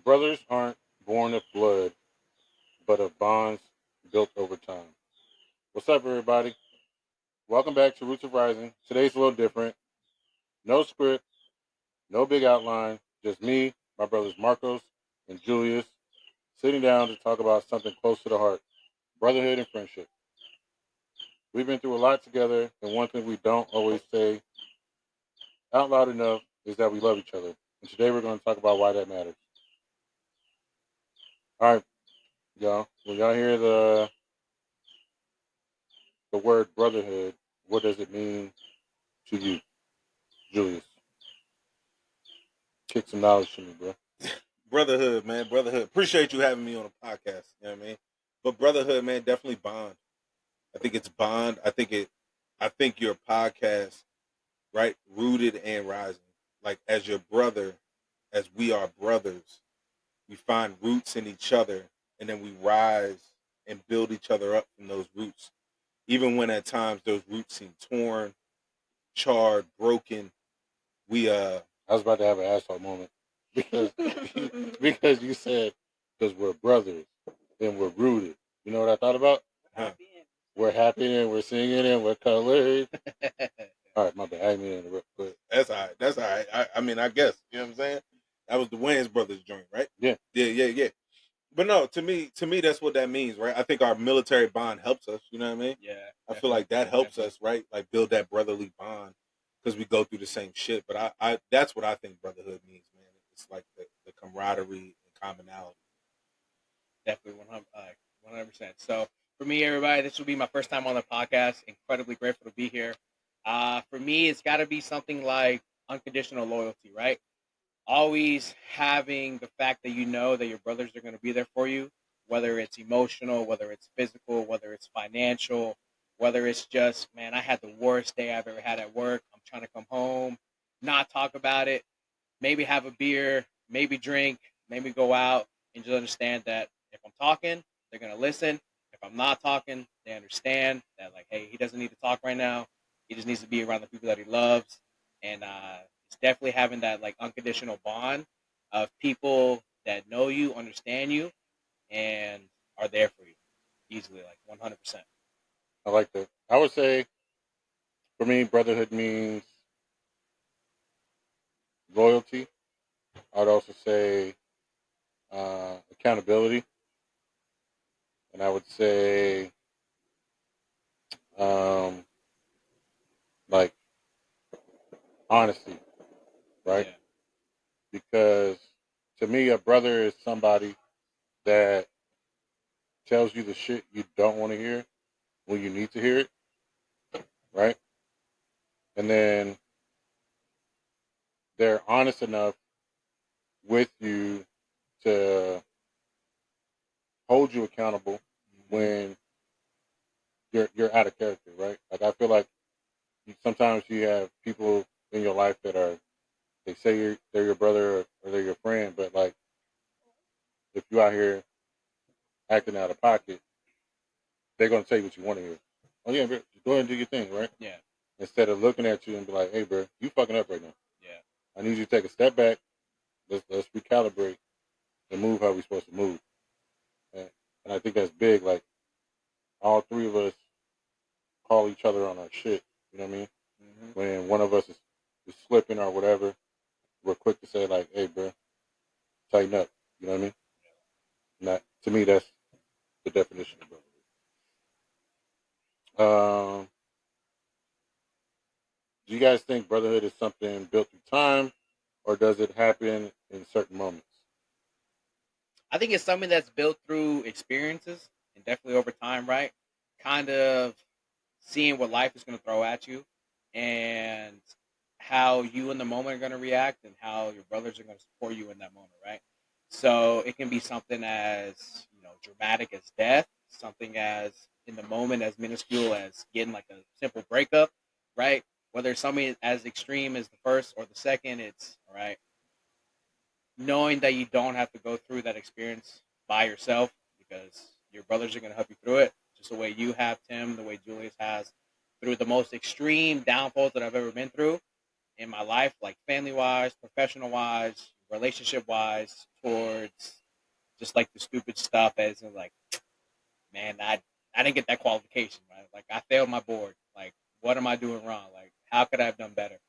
Brothers aren't born of blood, but of bonds built over time. What's up, everybody? Welcome back to Rooted&Rising. Today's a little different. No script, no big outline, just me, my brothers Marcos and Julius, sitting down to talk about something close to the heart: brotherhood and friendship. We've been through a lot together, and one thing we don't always say out loud enough is that we love each other. And today we're going to talk about why that matters. All right, y'all. When y'all hear the word brotherhood, what does it mean to you, Julius? Kick some knowledge to me, bro. Brotherhood, man. Brotherhood. Appreciate you having me on a podcast. You know what I mean? But brotherhood, man, definitely bond. I think it's bond. I think your podcast, right? Rooted and rising. Like as your brother, as we are brothers, we find roots in each other and then we rise and build each other up from those roots. Even when at times those roots seem torn, charred, broken, we I was about to have an asshole moment because because you said because we're brothers and we're rooted. You know what I thought about? Huh. We're happy and we're singing and we're colored. All right, my bad. I didn't mean to interrupt, but That's all right. That's all right. I mean, I guess. You know what I'm saying? That was the Wayans Brothers joint, right? Yeah. Yeah. But no, to me, that's what that means, right? I think our military bond helps us. You know what I mean? Yeah. I feel like that helps us, right? Like build that brotherly bond because we go through the same shit. But I that's what I think brotherhood means, man. It's like the camaraderie and commonality. Definitely 100%. So for me, everybody, this will be my first time on the podcast. Incredibly grateful to be here. For me, it's got to be something like unconditional loyalty, right? Always having the fact that you know that your brothers are going to be there for you, whether it's emotional, whether it's physical, whether it's financial, whether it's just, man, I had the worst day I've ever had at work. I'm trying to come home, not talk about it, maybe have a beer, maybe drink, maybe go out and just understand that if I'm talking, they're going to listen. If I'm not talking, they understand that, like, hey, he doesn't need to talk right now. He just needs to be around the people that he loves. And it's definitely having that, like, unconditional bond of people that know you, understand you, and are there for you easily, like 100%. I like that. I would say for me, brotherhood means loyalty. I'd also say accountability, and I would say um, like honesty, right? Yeah. Because to me, a brother is somebody that tells you the shit you don't want to hear when you need to hear it, right? And then they're honest enough with you to hold you accountable when you're out of character, right? Like I feel like sometimes you have people in your life that are they say they're your brother or they're your friend, but like if you out here acting out of pocket, they're gonna tell you what you want to hear. Oh yeah, bro, go ahead and do your thing, right? Yeah. Instead of looking at you and be like, hey, bro, you fucking up right now. Yeah. I need you to take a step back. Let's recalibrate and move how we're supposed to move. And I think that's big. Like all three of us call each other on our shit. You know what I mean? Mm-hmm. When one of us is slipping or whatever, we're quick to say like, "Hey, bro, tighten up." You know what I mean? And that, to me, that's the definition of brotherhood. Do you guys think brotherhood is something built through time, or does it happen in certain moments? I think it's something that's built through experiences and definitely over time, right? Kind of seeing what life is going to throw at you and how you in the moment are going to react and how your brothers are going to support you in that moment, right? So it can be something as, dramatic as death, something as in the moment as minuscule as getting like a simple breakup, right? Whether it's something as extreme as the first or the second, it's all right. Knowing that you don't have to go through that experience by yourself because your brothers are going to help you through it, just the way you have Tim, the way Julius has through the most extreme downfalls that I've ever been through. in my life, like family wise, professional wise, relationship wise, towards just like the stupid stuff as in like, man, I didn't get that qualification, right? Like I failed my board. Like, what am I doing wrong? Like, how could I have done better?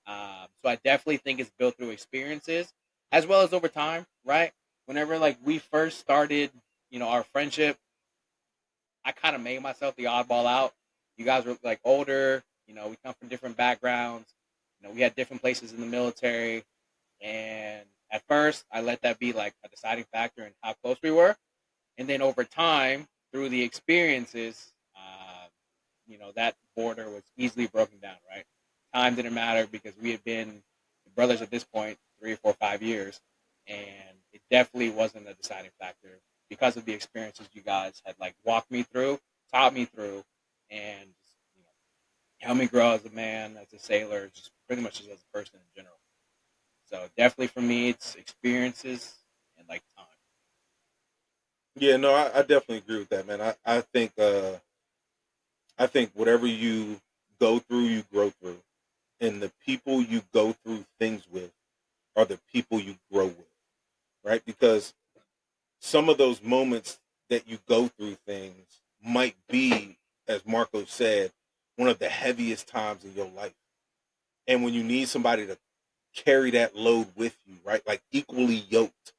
So I definitely think it's built through experiences as well as over time, right? Whenever like we first started, our friendship, I kind of made myself the oddball out. You guys were like older, we come from different backgrounds, we had different places in the military, and at first I let that be like a deciding factor in how close we were, and then over time through the experiences, that border was easily broken down. Right, time didn't matter because we had been brothers at this point 3 or 4 5 years, and it definitely wasn't a deciding factor because of the experiences you guys had like walked me through, taught me through, and helped me grow as a man, as a sailor, just pretty much just as a person in general. So definitely for me, it's experiences and like time. Yeah, no, I definitely agree with that, man. I think whatever you go through, you grow through, and the people you go through things with are the people you grow with, right? Because some of those moments that you go through things might be, as Marco said, one of the heaviest times in your life. And when you need somebody to carry that load with you, right? Like equally yoked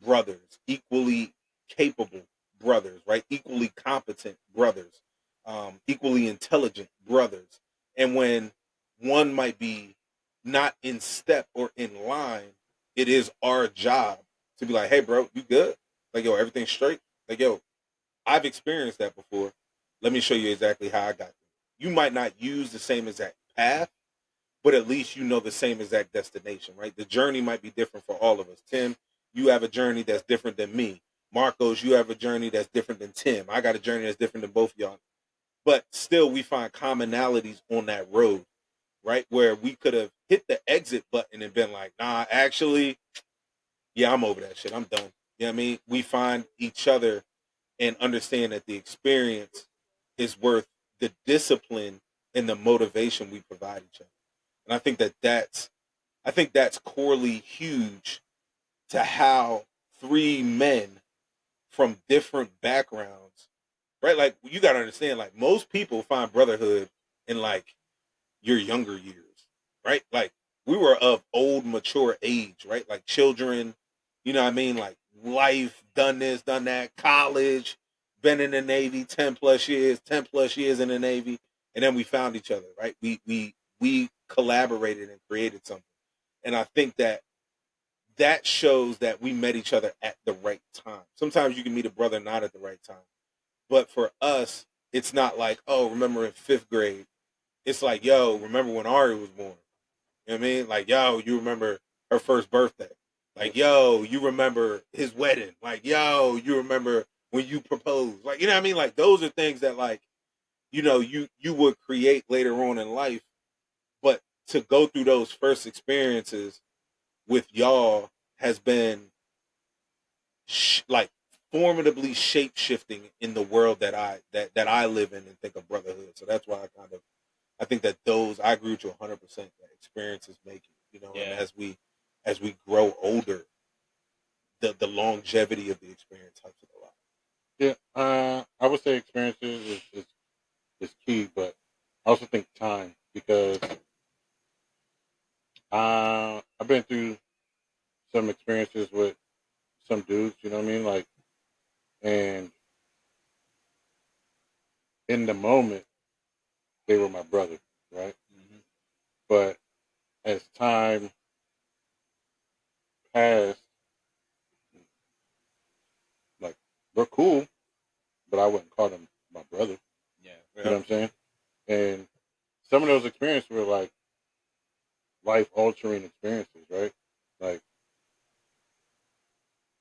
brothers, equally capable brothers, right? Equally competent brothers, equally intelligent brothers. And when one might be not in step or in line, it is our job to be like, hey, bro, you good? Like, yo, everything's straight? Like, yo, I've experienced that before. Let me show you exactly how I got there. You might not use the same exact path, but at least you know the same exact destination, right? The journey might be different for all of us. Tim, you have a journey that's different than me. Marcos, you have a journey that's different than Tim. I got a journey that's different than both of y'all. But still, we find commonalities on that road, right? Where we could have hit the exit button and been like, nah, actually, yeah, I'm over that shit. I'm done. You know what I mean? We find each other and understand that the experience is worth the discipline and the motivation we provide each other. And I think that's corely huge to how three men from different backgrounds, right? Like you got to understand, like most people find brotherhood in like your younger years, right? Like we were of old, mature age, right? Like children, you know what I mean? Like life, done this, done that, college, been in the Navy 10 plus years, 10 plus years in the Navy. And then we found each other, right? We collaborated and created something. And I think that shows that we met each other at the right time. Sometimes you can meet a brother not at the right time. But for us, it's not like, oh, remember in fifth grade. It's like, yo, remember when Ari was born? You know what I mean? Like, yo, you remember her first birthday. Like, yo, you remember his wedding. Like, yo, you remember when you proposed. Like, you know what I mean? Like, those are things that, like, you would create later on in life. But to go through those first experiences with y'all has been like formidably shape shifting in the world that I live in and think of brotherhood. So that's why I think that those I agree with you 100% that experiences make it, and Yeah. as we grow older, the longevity of the experience helps it a lot. Yeah, I would say experiences is key, but I also think time because I've been through some experiences with some dudes, you know what I mean? Like, and in the moment, they were my brother, right? Hmm. But as time passed, like, we're cool, but I wouldn't call them my brother. Yeah. You Yeah. know what I'm saying? And some of those experiences were like life altering experiences, right? Like,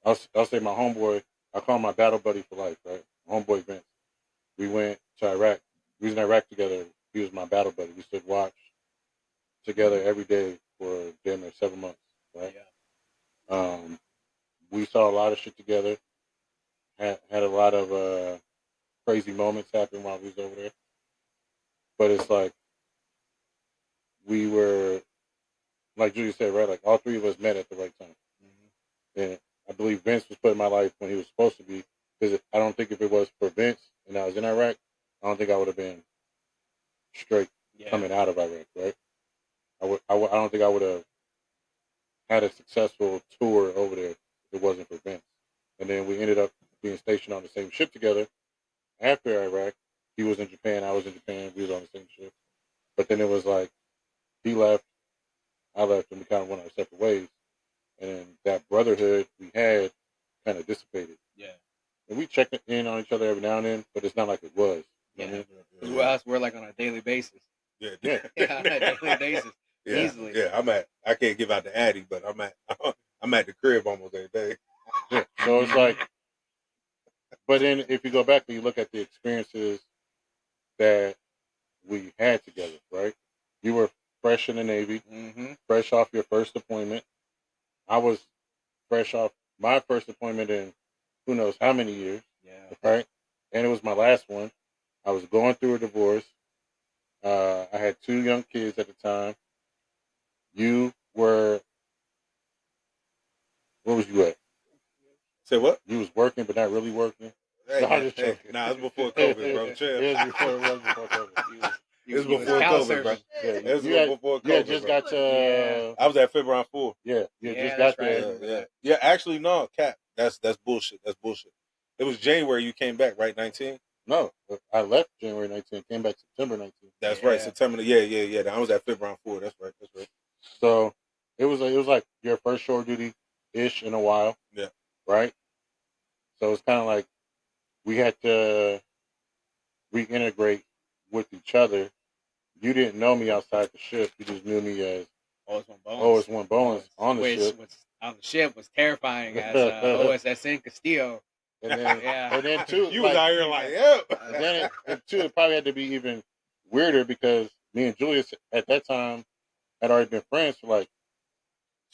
I'll say my homeboy, I call him my battle buddy for life, right? My homeboy Vince. We went to Iraq. We was in Iraq together. He was my battle buddy. We stood watch together every day for damn near 7 months, right? Yeah. Um, we saw a lot of shit together. Had a lot of crazy moments happen while we was over there. But it's like we were like Julius said, right? Like all three of us met at the right time. Mm-hmm. And I believe Vince was put in my life when he was supposed to be. Because I don't think if it was for Vince and I was in Iraq, I don't think I would have been straight coming out of Iraq, right? I don't think I would have had a successful tour over there if it wasn't for Vince. And then we ended up being stationed on the same ship together after Iraq. He was in Japan, I was in Japan, we was on the same ship. But then it was like he left, I left, and we kind of went our separate ways. And that brotherhood we had kind of dissipated. Yeah. And we check in on each other every now and then, but it's not like it was. You know what I mean? Because we're like on a daily basis. Yeah. Yeah, on a daily basis. Yeah. Easily. Yeah, I can't give out the Addy, but I'm at the crib almost every day. Yeah. So it's like, but then if you go back and you look at the experiences that we had together, right? You were fresh in the Navy, fresh off your first deployment. I was fresh off my first deployment in who knows how many years. Yeah. Right? And it was my last one. I was going through a divorce. I had 2 young kids at the time. You were, where was you at? Say what? You was working, but not really working. Hey, No, I'm just hey, joking. nah, it's before COVID, bro. Chill. It was before COVID. It's before COVID, bro. Yeah, It was before COVID. You had just bro. got to. I was at February 4. Yeah, you Yeah, just that's got right. there. Yeah. Actually, no, Cap. That's bullshit. That's bullshit. It was January you came back, right? 19. No, I left January 19th, came back September 19th. That's right. September. Yeah. I was at February 4. That's right. So it was like your first shore duty ish in a while. Yeah. Right. So it's kind of like we had to reintegrate with each other. You didn't know me outside the ship. You just knew me as OS1 Bones on the ship. On the ship was terrifying as OSSN Castillo. And then too, you was out here like, yeah. And then it probably had to be even weirder because me and Julius at that time had already been friends for like,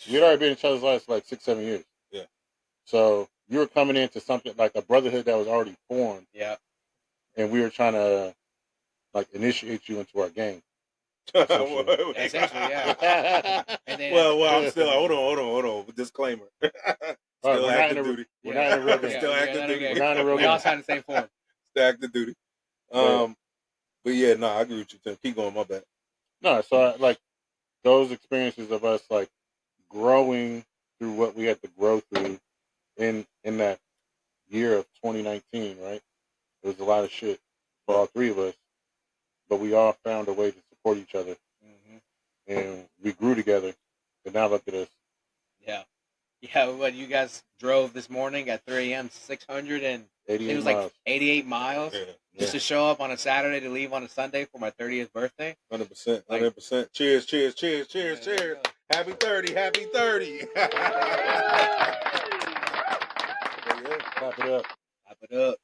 we had already been in each other's lives for like 6-7 years. Yeah. So you were coming into something like a brotherhood that was already formed. Yeah. And we were trying to like initiate you into our gang. Essentially, yeah. And then, well, I'm still hold on. Disclaimer. Still active duty. We're not in a real game. Still active duty. We're not in a real game. We all signed the same form. Still active duty. But yeah, no, I agree with you, Tim. Keep going, my bad. No, so like those experiences of us like growing through what we had to grow through in that year of 2019, right? There was a lot of shit for all three of us, but we all found a way to support each other, and we grew together. And now look at us. Yeah. What you guys drove this morning at 3 a.m. 688 miles. Like 88 miles just to show up on a Saturday to leave on a Sunday for my 30th birthday. 100%. 100%. Cheers. Happy 30. Happy 30. Clap it up. Clap it up.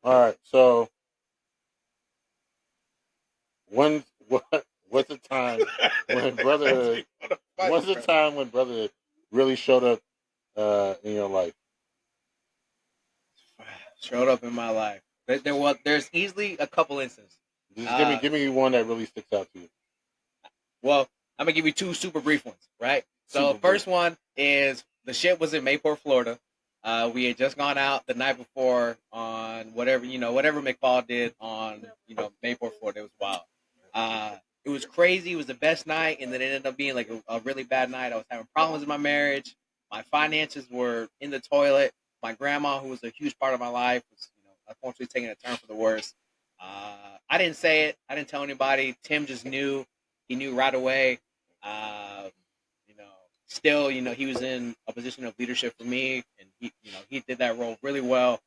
All right. So, what's the time when brotherhood? What's the time when brotherhood really showed up in your life? Showed up in my life. There's easily a couple instances. Just give me one that really sticks out to you. Well, I'm gonna give you 2 super brief ones, right? So first one is the ship was in Mayport, Florida. We had just gone out the night before on whatever McFall did on Mayport, Florida. It was wild. It was crazy. It was the best night, and then it ended up being like a really bad night. I was having problems in my marriage. My finances were in the toilet. My grandma, who was a huge part of my life, was unfortunately taking a turn for the worse. I didn't say it. I didn't tell anybody. Tim just knew. He knew right away. Still, he was in a position of leadership for me, and he did that role really well.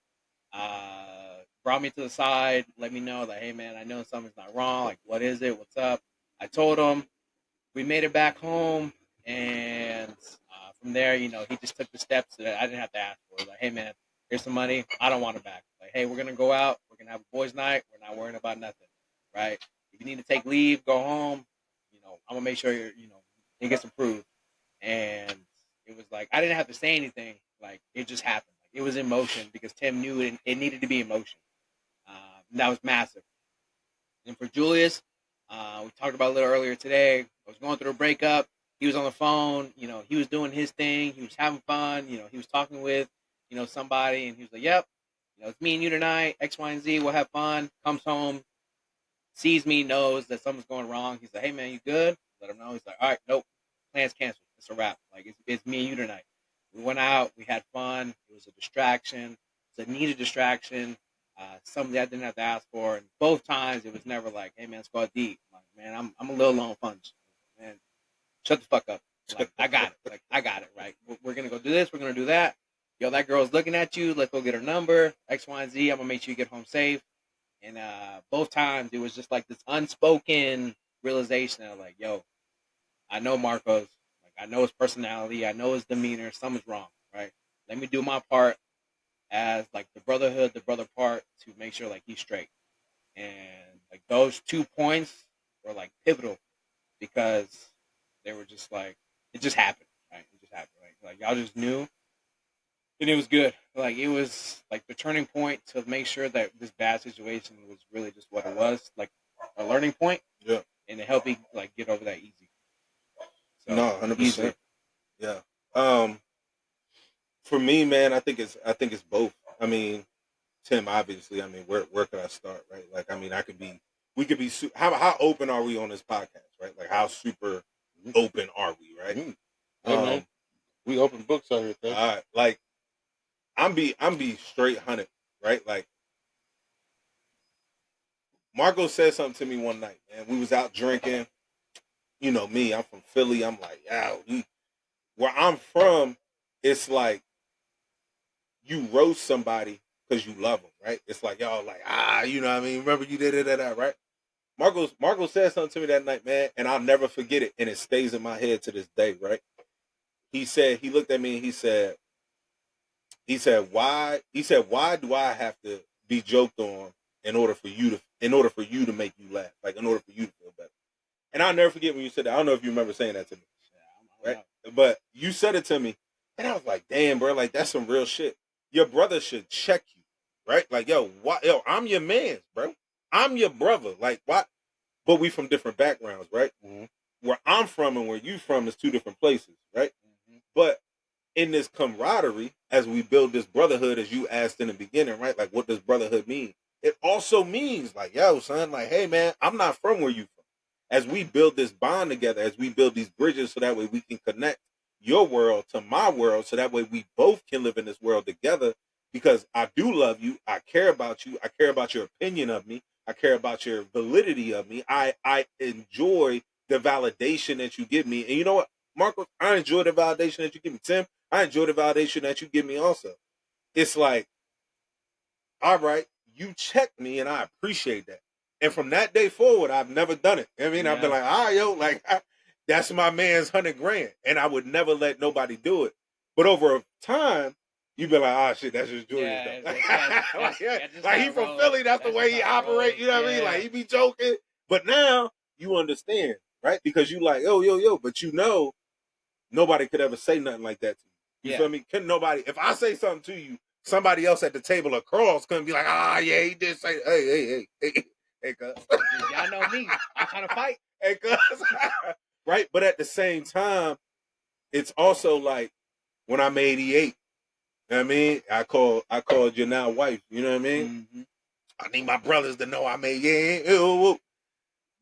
Brought me to the side, let me know that, hey man, I know something's not wrong. Like, what is it? What's up? I told him. We made it back home, and from there, he just took the steps that I didn't have to ask for. Like, hey man, here's some money. I don't want it back. Like, hey, we're gonna go out. We're gonna have a boys' night. We're not worrying about nothing, right? If you need to take leave, go home. I'm gonna make sure it gets approved. And it was like I didn't have to say anything. Like, it just happened. Like, it was in motion because Tim knew it needed to be in motion. And that was massive. And for Julius, we talked about a little earlier today. I was going through a breakup. he was on the phone, he was doing his thing, he was having fun, he was talking with, somebody, and he was like, yep, it's me and you tonight, X, Y, and Z, we'll have fun. Comes home, sees me, knows that something's going wrong. He's like, hey man, you good? Let him know. He's like, all right, nope, plans canceled. It's a wrap. Like, it's me and you tonight. We went out, we had fun. It was a distraction. It's a needed distraction. Something I didn't have to ask for. And both times it was never like, hey man, let's go out deep. I'm like, man, I'm a little low on funds. Man, shut the fuck up. Like, I got it. Like, I got it, right? We're gonna go do this, we're gonna do that. Yo, that girl's looking at you, let's go get her number, X, Y, and Z. I'm gonna make sure you get home safe. And both times it was just like this unspoken realization of like, yo, I know Marcos, like I know his personality, I know his demeanor, something's wrong, right? Let me do my part as like the brotherhood, the brother part to make sure like he's straight. And like those 2 points were like pivotal because they were just like, it just happened, right? It just happened, right? Like y'all just knew, and it was good. Like it was like the turning point to make sure that this bad situation was really just what it was, like a learning point. Yeah. And to help me like get over that easy. So, no, 100%. Yeah. For me, man, I think it's both. I mean, Tim, obviously, I mean, where could I start, right? Like, I mean, we could be how open are we on this podcast, right? Like, how super open are we, right? Hey, man, we open books out here, all right, like, I'm be straight hunted, right? Like, Marco said something to me one night, man. We was out drinking. You know me, I'm from Philly. I'm like, where I'm from, it's like you roast somebody because you love them, right? It's like, y'all like, you know what I mean? Remember you did that, right? Marco said something to me that night, man, and I'll never forget it, and it stays in my head to this day, right? He looked at me and he said, why do I have to be joked on in order for you to make you laugh, like in order for you to feel better? And I'll never forget when you said that. I don't know if you remember saying that to me, right? But you said it to me, and I was like, damn, bro, like that's some real shit. Your brother should check you, right? Like, yo, I'm your man, bro. I'm your brother. Like, what? But we from different backgrounds, right? Mm-hmm. Where I'm from and where you from is two different places, right? Mm-hmm. But in this camaraderie, as we build this brotherhood, as you asked in the beginning, right? Like, what does brotherhood mean? It also means, like, yo, son, like, hey, man, I'm not from where you from. As we build this bond together, as we build these bridges so that way we can connect your world to my world, so that way we both can live in this world together, because I do love you. I care about you. I care about your opinion of me. I care about your validity of me. I enjoy the validation that you give me. And you know what, Marcos, I enjoy the validation that you give me. Tim, I enjoy the validation that you give me also. It's like, all right, you checked me and I appreciate that. And from that day forward, I've never done it. I mean, I've been like, all right, yo, like, that's my man's $100,000. And I would never let nobody do it. But over time, you've been like, oh, shit, that's just Julius. Like, he from Philly, that's the way he operates. You know what I mean? Like, he be joking. But now, you understand, right? Because you like, yo. But you know, nobody could ever say nothing like that to you. You feel me? Can nobody, if I say something to you, somebody else at the table across couldn't be like, yeah, he did say, hey, cuz. Y'all know me. I'm trying to fight. Hey, cuz. Right? But at the same time, it's also like when I'm 88, you know what I mean? I called your now wife, you know what I mean? Mm-hmm. I need my brothers to know I'm 88.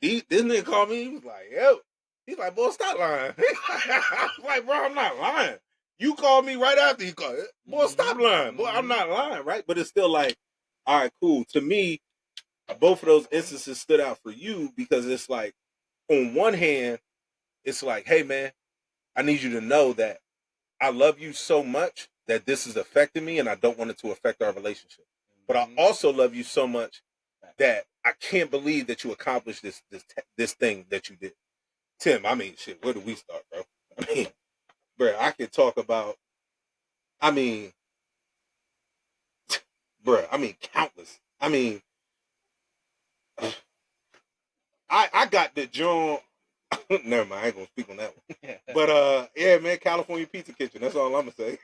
This nigga called me, he was like, yo. He's like, boy, stop lying. I was like, bro, I'm not lying. You called me right after you called. Boy, stop lying. Boy, I'm not lying, right? But it's still like, all right, cool. To me, both of those instances stood out for you because it's like, on one hand, it's like, hey, man, I need you to know that I love you so much that this is affecting me and I don't want it to affect our relationship. But I also love you so much that I can't believe that you accomplished this thing that you did. Tim, I mean, shit, where do we start, bro? I mean, bro, I could talk about, countless. I mean, I got the joint. Never mind, I ain't gonna speak on that one. But yeah, man, California Pizza Kitchen. That's all I'm gonna say.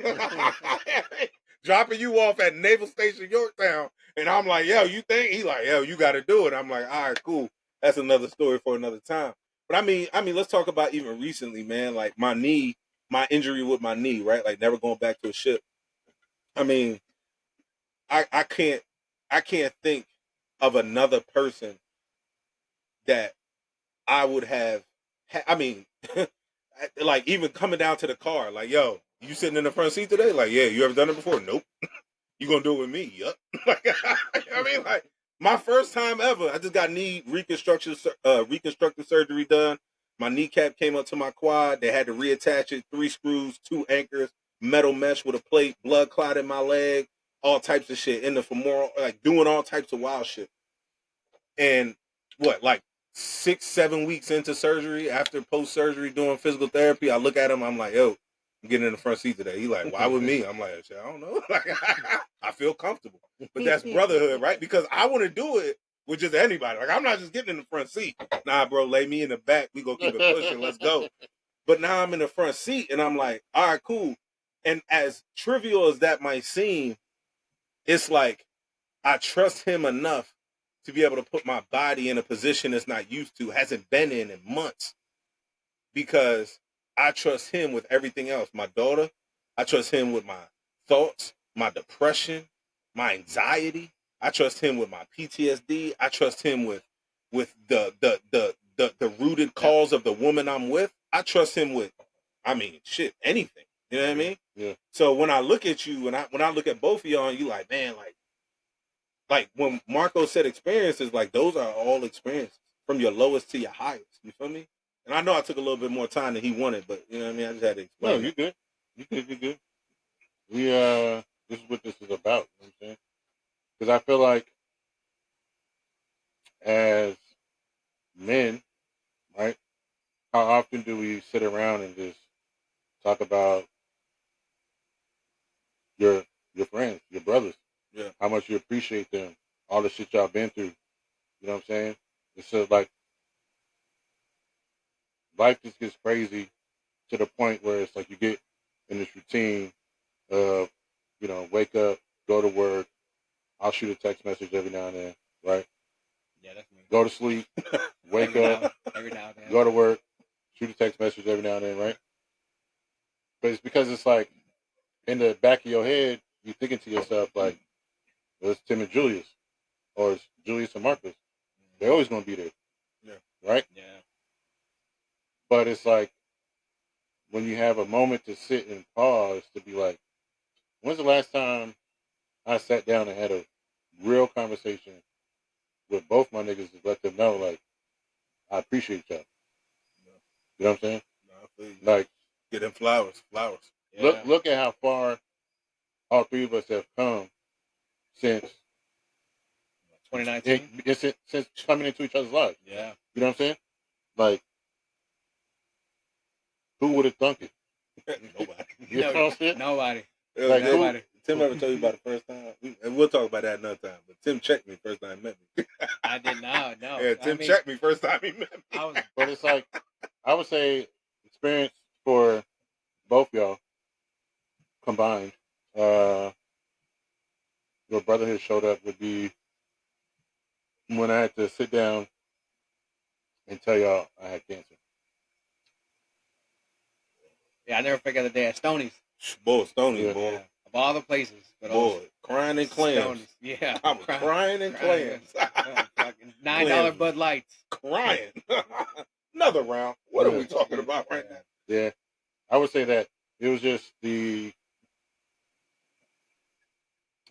Dropping you off at Naval Station, Yorktown, and I'm like, yo, you think? He like, yo, you got to do it. I'm like, all right, cool. That's another story for another time. But I mean, let's talk about even recently, man. Like my injury with my knee, right? Like never going back to a ship. I mean, I can't think of another person that I would have. I mean, like even coming down to the car, like, yo, you sitting in the front seat today? Like, yeah, you ever done it before? Nope. You gonna do it with me? Yup. Like, I mean, like my first time ever. I just got knee reconstructive surgery done. My kneecap came up to my quad. They had to reattach it, 3 screws, 2 anchors, metal mesh with a plate, blood clot in my leg, all types of shit in the femoral, like doing all types of wild shit. And what, like 6-7 weeks into surgery, after post surgery doing physical therapy, I look at him. I'm like, yo, I'm getting in the front seat today. He like, why with me? I'm like, shit, I don't know. Like, I feel comfortable. But that's brotherhood, right? Because I want to do it with just anybody. Like, I'm not just getting in the front seat. Nah, bro, lay me in the back. We gonna keep it pushing. Let's go. But now I'm in the front seat, and I'm like, all right, cool. And as trivial as that might seem, it's like I trust him enough to be able to put my body in a position it's not used to, hasn't been in months, because I trust him with everything else. My daughter, I trust him with my thoughts, my depression, my anxiety. I trust him with my PTSD. I trust him with the rooted cause of the woman I'm with. I trust him with, I mean, shit, anything. You know what I mean? Yeah. So when I look at you, when I look at both of y'all, and you like, man, like when Marco said experiences, like those are all experiences from your lowest to your highest. You feel me? And I know I took a little bit more time than he wanted, but you know what I mean? I just had to explain. No, you good. You good. You good. We this is what this is about. You know what I'm saying? Because I feel like as men, right? How often do we sit around and just talk about your friends, your brothers? Yeah. How much you appreciate them, all the shit y'all been through. You know what I'm saying? It's just like life just gets crazy to the point where it's like you get in this routine of, you know, wake up, go to work. I'll shoot a text message every now and then, right? Yeah, that's me. Go to sleep, wake up, every now and then. go to work, shoot a text message every now and then, right? But it's because it's like in the back of your head, you're thinking to yourself like, well, it's Tim and Julius, or it's Julius and Marcus. They're always gonna be there, right? Yeah. But it's like when you have a moment to sit and pause to be like, when's the last time I sat down and had a real conversation with both my niggas to let them know, like, I appreciate y'all. You know what I'm saying? No, I feel you. Like, get them flowers. Yeah. look at how far all 3 of us have come since 2019. since coming into each other's lives. Yeah. You know what I'm saying? Like, who would have thunk it? Nobody. You know what I'm saying? Nobody. Like, Nobody. Tim ever told you about the first time? And we'll talk about that another time. But Tim checked me first time he met me. I did not. No. Yeah, Tim checked me first time he met me. But it's like, I would say experience for both y'all combined, your brotherhood showed up would be when I had to sit down and tell y'all I had cancer. Yeah, I never forget the day at Stoney's. Boy, Stoney, Yeah. boy. Yeah. Of all the places. But Boy, crying in clams. Stoney's. Yeah. I was crying in clams. Fucking $9 Bud Lights. Crying. Another round. What are we talking about right now? Yeah. I would say that it was just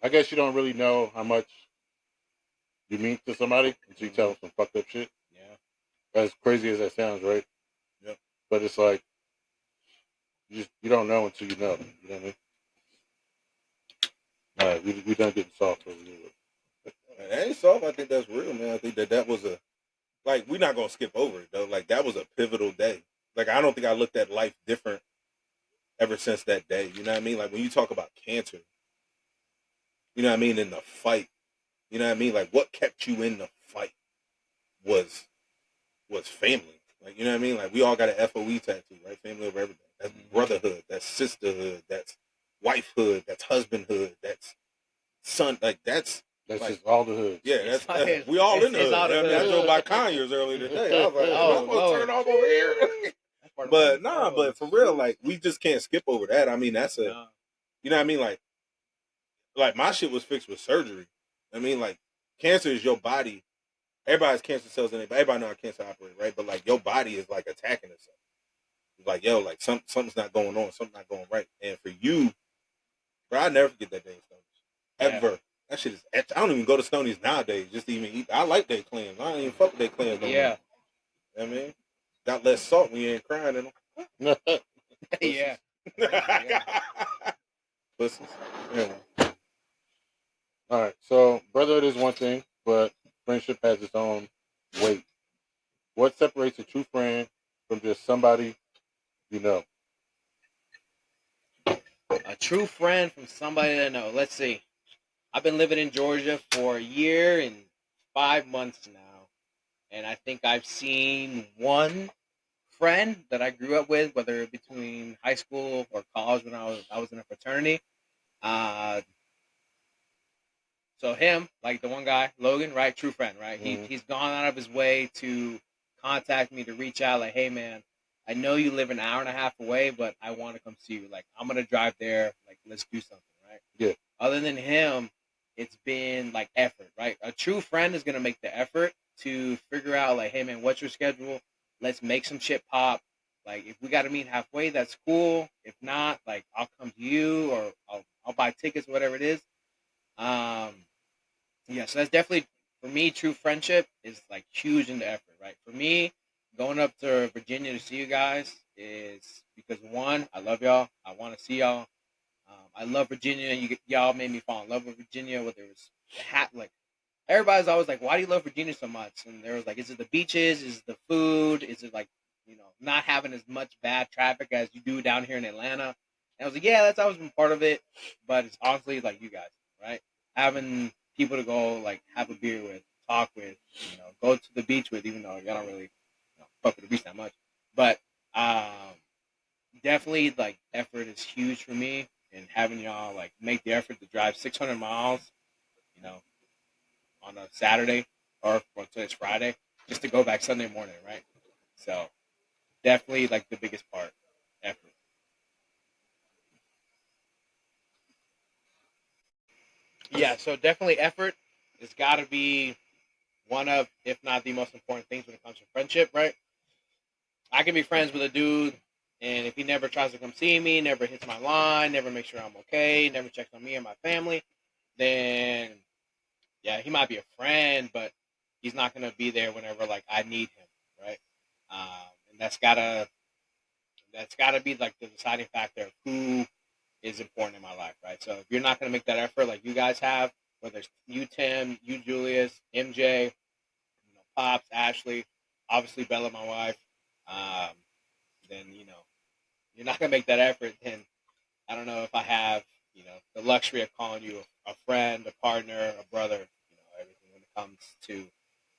I guess you don't really know how much you mean to somebody until you tell them some fucked up shit. Yeah. As crazy as that sounds, right? Yep. But it's like, you don't know until you know. You know what I mean? All right, we done getting soft over here. That ain't soft. I think that's real, man. I think that was like, we're not going to skip over it, though. Like, that was a pivotal day. Like, I don't think I looked at life different ever since that day. You know what I mean? Like, when you talk about cancer, you know what I mean, in the fight, you know what I mean? Like, what kept you in the fight was family. Like, you know what I mean? Like, we all got an FOE tattoo, right? Family over everything. That's brotherhood. That's sisterhood. That's wifehood. That's husbandhood. That's son. Like, that's That's Like, just all the hoods. yeah, we all in the hood. all the I mean, I hood. drove by Conyers earlier today. I was like, am I Oh, supposed to Lord. turn off over here? But nah, but for real, like, we just can't skip over that. I mean, that's you know what I mean? Like my shit was fixed with surgery. I mean, like, cancer is your body. Everybody has cancer cells in it, but everybody know how cancer operates, right? But like your body is like attacking itself. It's like, yo, like something's not going on, something's not going right. And for you, bro, I never forget that day in Stonies. Ever. Yeah. That shit is etched. I don't even go to Stonies nowadays just to even eat. I like their clams. I don't even fuck with their clams no more. You know what I mean? Got less salt when you ain't crying in them. Yeah. Pussies. Yeah. All right. So brotherhood is one thing, but friendship has its own weight. What separates a true friend from just somebody you know? A true friend from somebody I know. Let's see. I've been living in Georgia for a year and 5 months now, and I think I've seen one friend that I grew up with, whether between high school or college when I was in a fraternity. Uh, so him, like the one guy, Logan, right? True friend, right? He's gone out of his way to contact me, to reach out, like, hey man, I know you live an hour and a half away, but I want to come see you. Like, I'm gonna drive there. Like, let's do something, right? Yeah. Other than him, it's been like effort, right? A true friend is gonna make the effort to figure out, like, hey man, what's your schedule? Let's make some shit pop. Like, if we got to meet halfway, that's cool. If not, like, I'll come to you, or I'll buy tickets, whatever it is. Yeah, so that's definitely, for me, true friendship is like huge in the effort, right? For me, going up to Virginia to see you guys is because, one, I love y'all. I want to see y'all. I love Virginia. Y'all made me fall in love with Virginia. Whether it was like, everybody's always like, why do you love Virginia so much? And there was like, is it the beaches? Is it the food? Is it like, not having as much bad traffic as you do down here in Atlanta? And I was like, yeah, that's always been part of it. But it's honestly like you guys, right? Having people to go like have a beer with, talk with, go to the beach with, even though y'all don't really fuck with the beach that much. But definitely like effort is huge for me, and having y'all like make the effort to drive 600 miles, you know, on a Saturday or until it's Friday, just to go back Sunday morning, right? So definitely like the biggest part, effort. Yeah, so definitely effort has got to be one of, if not the most important things when it comes to friendship, right? I can be friends with a dude, and if he never tries to come see me, never hits my line, never makes sure I'm okay, never checks on me and my family, then yeah, he might be a friend, but he's not gonna be there whenever like I need him, right? And that's gotta be like the deciding factor of who is important in my life, right? So if you're not gonna make that effort like you guys have, whether it's you Tim, you Julius, MJ, Pops, Ashley, obviously Bella, my wife, um, then you're not gonna make that effort. Then I don't know if I have the luxury of calling you a friend, a partner, a brother, everything when it comes to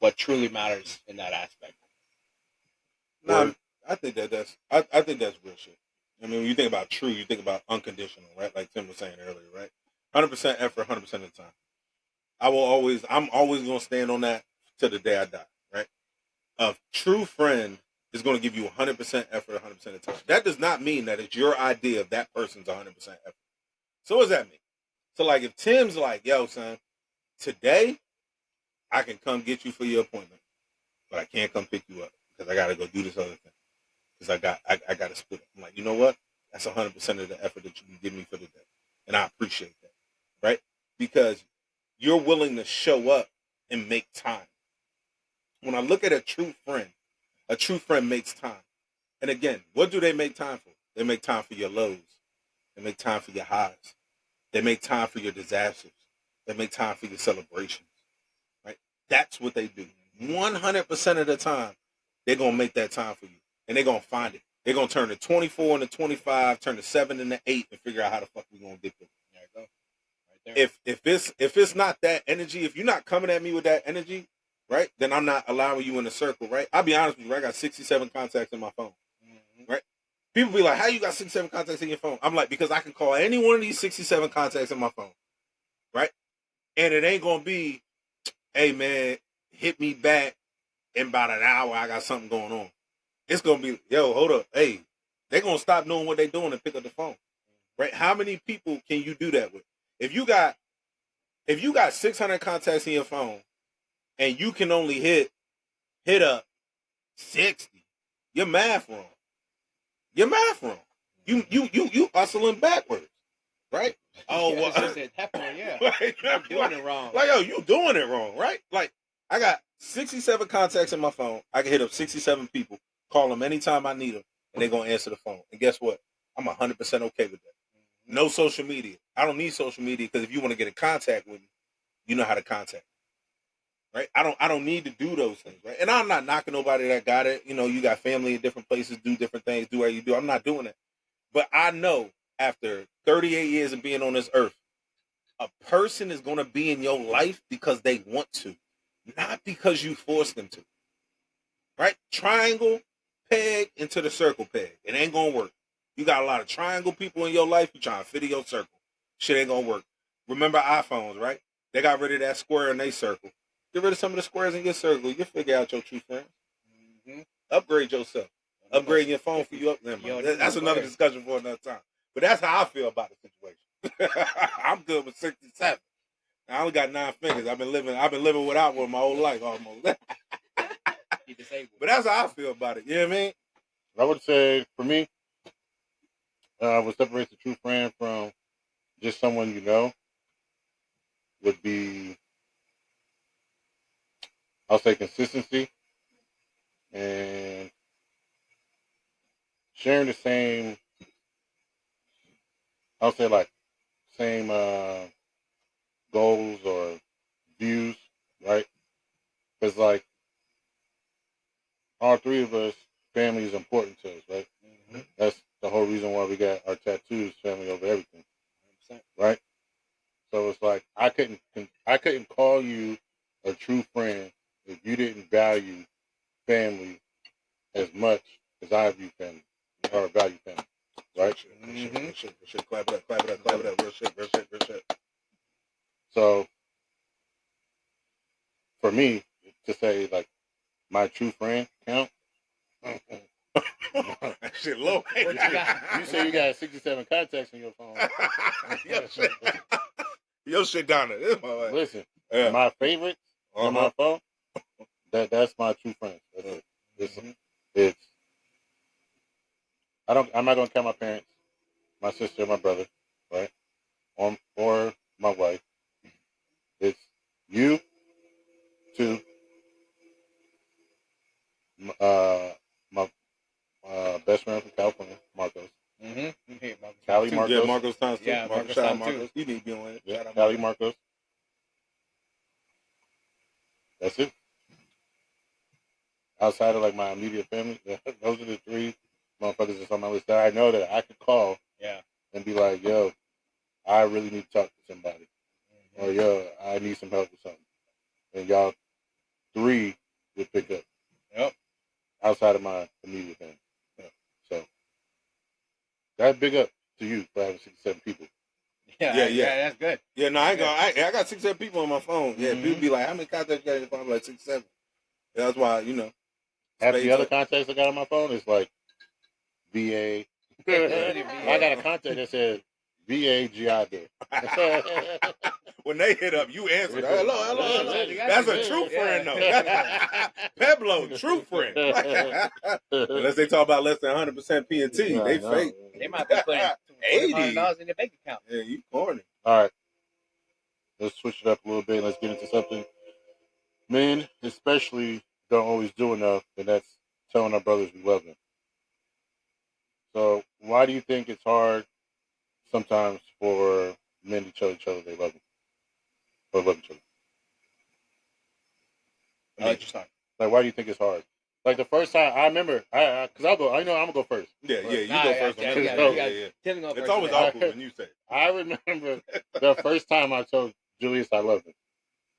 what truly matters in that aspect. Nah, I think I think that's real shit. I mean, when you think about true, you think about unconditional, right? Like Tim was saying earlier, right? 100% effort, 100% of the time. I'm always gonna stand on that till the day I die, right? A true friend is going to give you 100% effort 100% of the time. That does not mean that it's your idea of that person's 100% effort. So what does that mean? So like if Tim's like, yo, son, today I can come get you for your appointment, but I can't come pick you up because I got to go do this other thing because I got to split it. I'm like, you know what? That's 100% of the effort that you can give me for the day, and I appreciate that, right? Because you're willing to show up and make time. When I look at a true friend makes time. And again, what do they make time for? They make time for your lows. They make time for your highs. They make time for your disasters. They make time for your celebrations. Right? That's what they do. 100% of the time, they're going to make that time for you. And they're going to find it. They're going to turn the 24 into 25, turn the 7 into 8, and figure out how the fuck we're going to get there. There you go. Right there. If it's not that energy, if you're not coming at me with that energy, right, then I'm not allowing you in the circle, right? I'll be honest with you, I got 67 contacts in my phone, right? People be like, how you got 67 contacts in your phone? I'm like, because I can call any one of these 67 contacts in my phone, right? And it ain't gonna be, hey man, hit me back in about an hour. I got something going on. It's gonna be, yo, hold up, hey, they're gonna stop doing what they're doing and pick up the phone, right? How many people can you do that with? If you got 600 contacts in your phone and you can only hit up 60, your math wrong. Your math wrong. You hustling backwards, right? Oh, well, definitely, yeah. like, You're doing it wrong. Like, yo, you doing it wrong, right? Like, I got 67 contacts in my phone. I can hit up 67 people, call them anytime I need them, and they're gonna answer the phone. And guess what? I'm 100% okay with that. No social media. I don't need social media because if you want to get in contact with me, you know how to contact me, right? I don't need to do those things, right? And I'm not knocking nobody that got it. You know, you got family in different places, do different things, do what you do. I'm not doing it. But I know after 38 years of being on this earth, a person is going to be in your life because they want to, not because you force them to. Right? Triangle peg into the circle peg. It ain't going to work. You got a lot of triangle people in your life. You trying to fit in your circle. Shit ain't going to work. Remember iPhones, right? They got rid of that square in their circle. Get rid of some of the squares in your circle. You'll figure out your true friends. Mm-hmm. Upgrade yourself. Upgrading your phone for you up there. That's another discussion for another time. But that's how I feel about the situation. I'm good with 67. I only got 9 fingers. I've been living without one my whole life almost. But that's how I feel about it. You know what I mean? I would say for me, what separates a true friend from just someone you know would be, I'll say, consistency and sharing the same, I'll say, like, same goals or views, right? Because, like, all three of us, family is important to us, right? Mm-hmm. That's the whole reason why we got our tattoos, family over everything, 100%. Right? So it's like I couldn't call you a true friend if you didn't value family as much as I view family or value family, right? Real shit. Clap it up. Real shit. So for me to say like my true friend count. That shit low. You say you got 67 contacts in your phone. Your shit down there. Listen, my favorites on my phone, that's my true friends. It's I'm not gonna count my parents, my sister, my brother, right? Or my wife. It's you, two, my best friend from California, Marcos. Mm-hmm. Cali Marcos. Yeah, Marcos times 2. Yeah, Marcos. Shout out Marcos. You need to be on it. Yeah, Cali Marcos. That's it. Outside of like my immediate family, those are the 3 motherfuckers that's on my list that I know that I could call. Yeah. And be like, yo, I really need to talk to somebody. Mm-hmm. Or yo, I need some help with something. And y'all 3 would pick up. Yep. Outside of my immediate family. Yeah. So that's big up to you for having 67 people. Yeah, that's good. Yeah, no, I got 67 people on my phone. Yeah, people be like, how many contacts you got on your phone? I'm like 67. Yeah, that's why, you know. Half the other contacts I got on my phone is like VA. I got a contact that says VA GI Bill. When they hit up, you answer. Hello. That's a true friend, though. Peblo, true friend. Unless they talk about less than 100% P&T, yeah, they fake. They might be putting $80 in their bank account. Yeah, you corny. All right. Let's switch it up a little bit. Let's get into something men especially don't always do enough, and that's telling our brothers we love them. So why do you think it's hard sometimes for men to tell each other they love them or love each other? Like, why do you think it's hard? Like the first time I remember, because I'll go. I know I'm gonna go first. Yeah, you go first. Yeah. It's always awkward when you say it. I remember the first time I told Julius I loved him.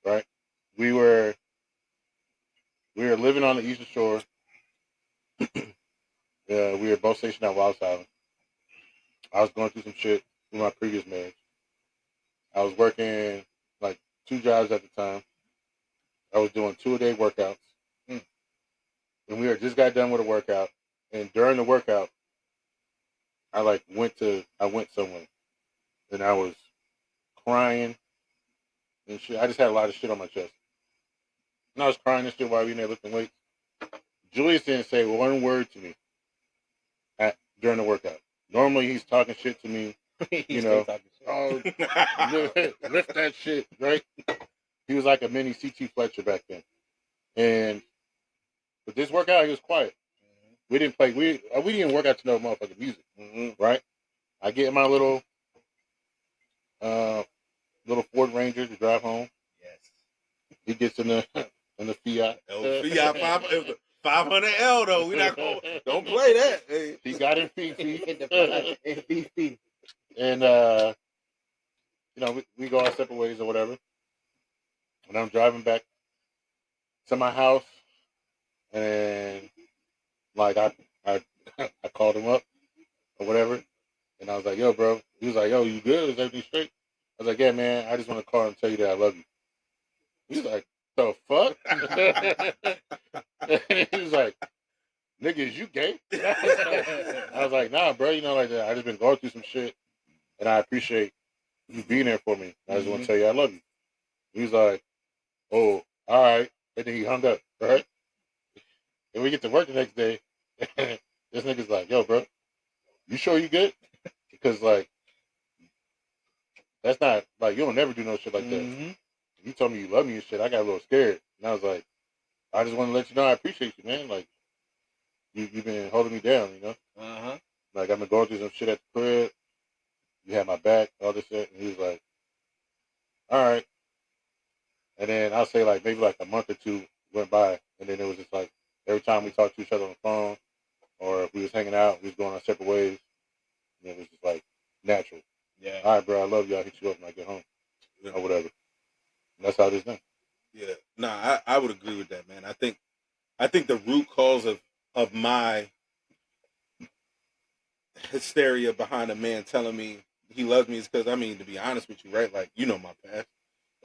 Right, we were living on the Eastern Shore. We were both stationed at Wild Island. I was going through some shit with my previous marriage. I was working like 2 jobs at the time. I was doing 2-a-day workouts. Mm. And we just got done with a workout. And during the workout, I went somewhere. And I was crying and shit. I just had a lot of shit on my chest. And I was crying and shit while we were there lifting weights. Julius didn't say one word to me during the workout. Normally he's talking shit to me, you know. Oh, lift that shit, right? He was like a mini CT Fletcher back then. And but this workout, he was quiet. We didn't play. We didn't work out to no motherfucking music, right? I get in my little Ford Ranger to drive home. Yes. He gets in the Fiat. Fiat 500L though. We not going. Don't play that. Hey. He got in Fifi. In Fifi. And we go our separate ways or whatever. And I'm driving back to my house, and like I called him up or whatever, and I was like, "Yo, bro." He was like, "Yo, you good? Is everything straight?" I was like, "Yeah, man. I just want to call and tell you that I love you." He was like, "The fuck?" He was like, "Nigga, is you gay?" I was like, "Nah, bro. Like that. I just been going through some shit, and I appreciate you being there for me. I just want to tell you I love you." He was like, "Oh, all right," and then he hung up. Right? And we get to work the next day. This nigga's like, "Yo, bro, you sure you good? Because like, that's not like you don't never do no shit like that. You told me you love me and shit. I got a little scared, and I was like, I just want to let you know I appreciate you, man. Like, you've been holding me down, you know. Like I've been going through some shit at the crib. You had my back, all this shit." And he was like, "All right." And then I'll say like maybe like a month or two went by, and then it was just like every time we talked to each other on the phone, or if we was hanging out, we was going our separate ways. And it was just like natural. Yeah. All right, bro. I love you. I'll hit you up when I get home, or whatever. And that's how it is done. Yeah. Nah, I would agree with that, man. I think the root cause of my hysteria behind a man telling me he loves me is because, I mean, to be honest with you, right? Like, you know my past.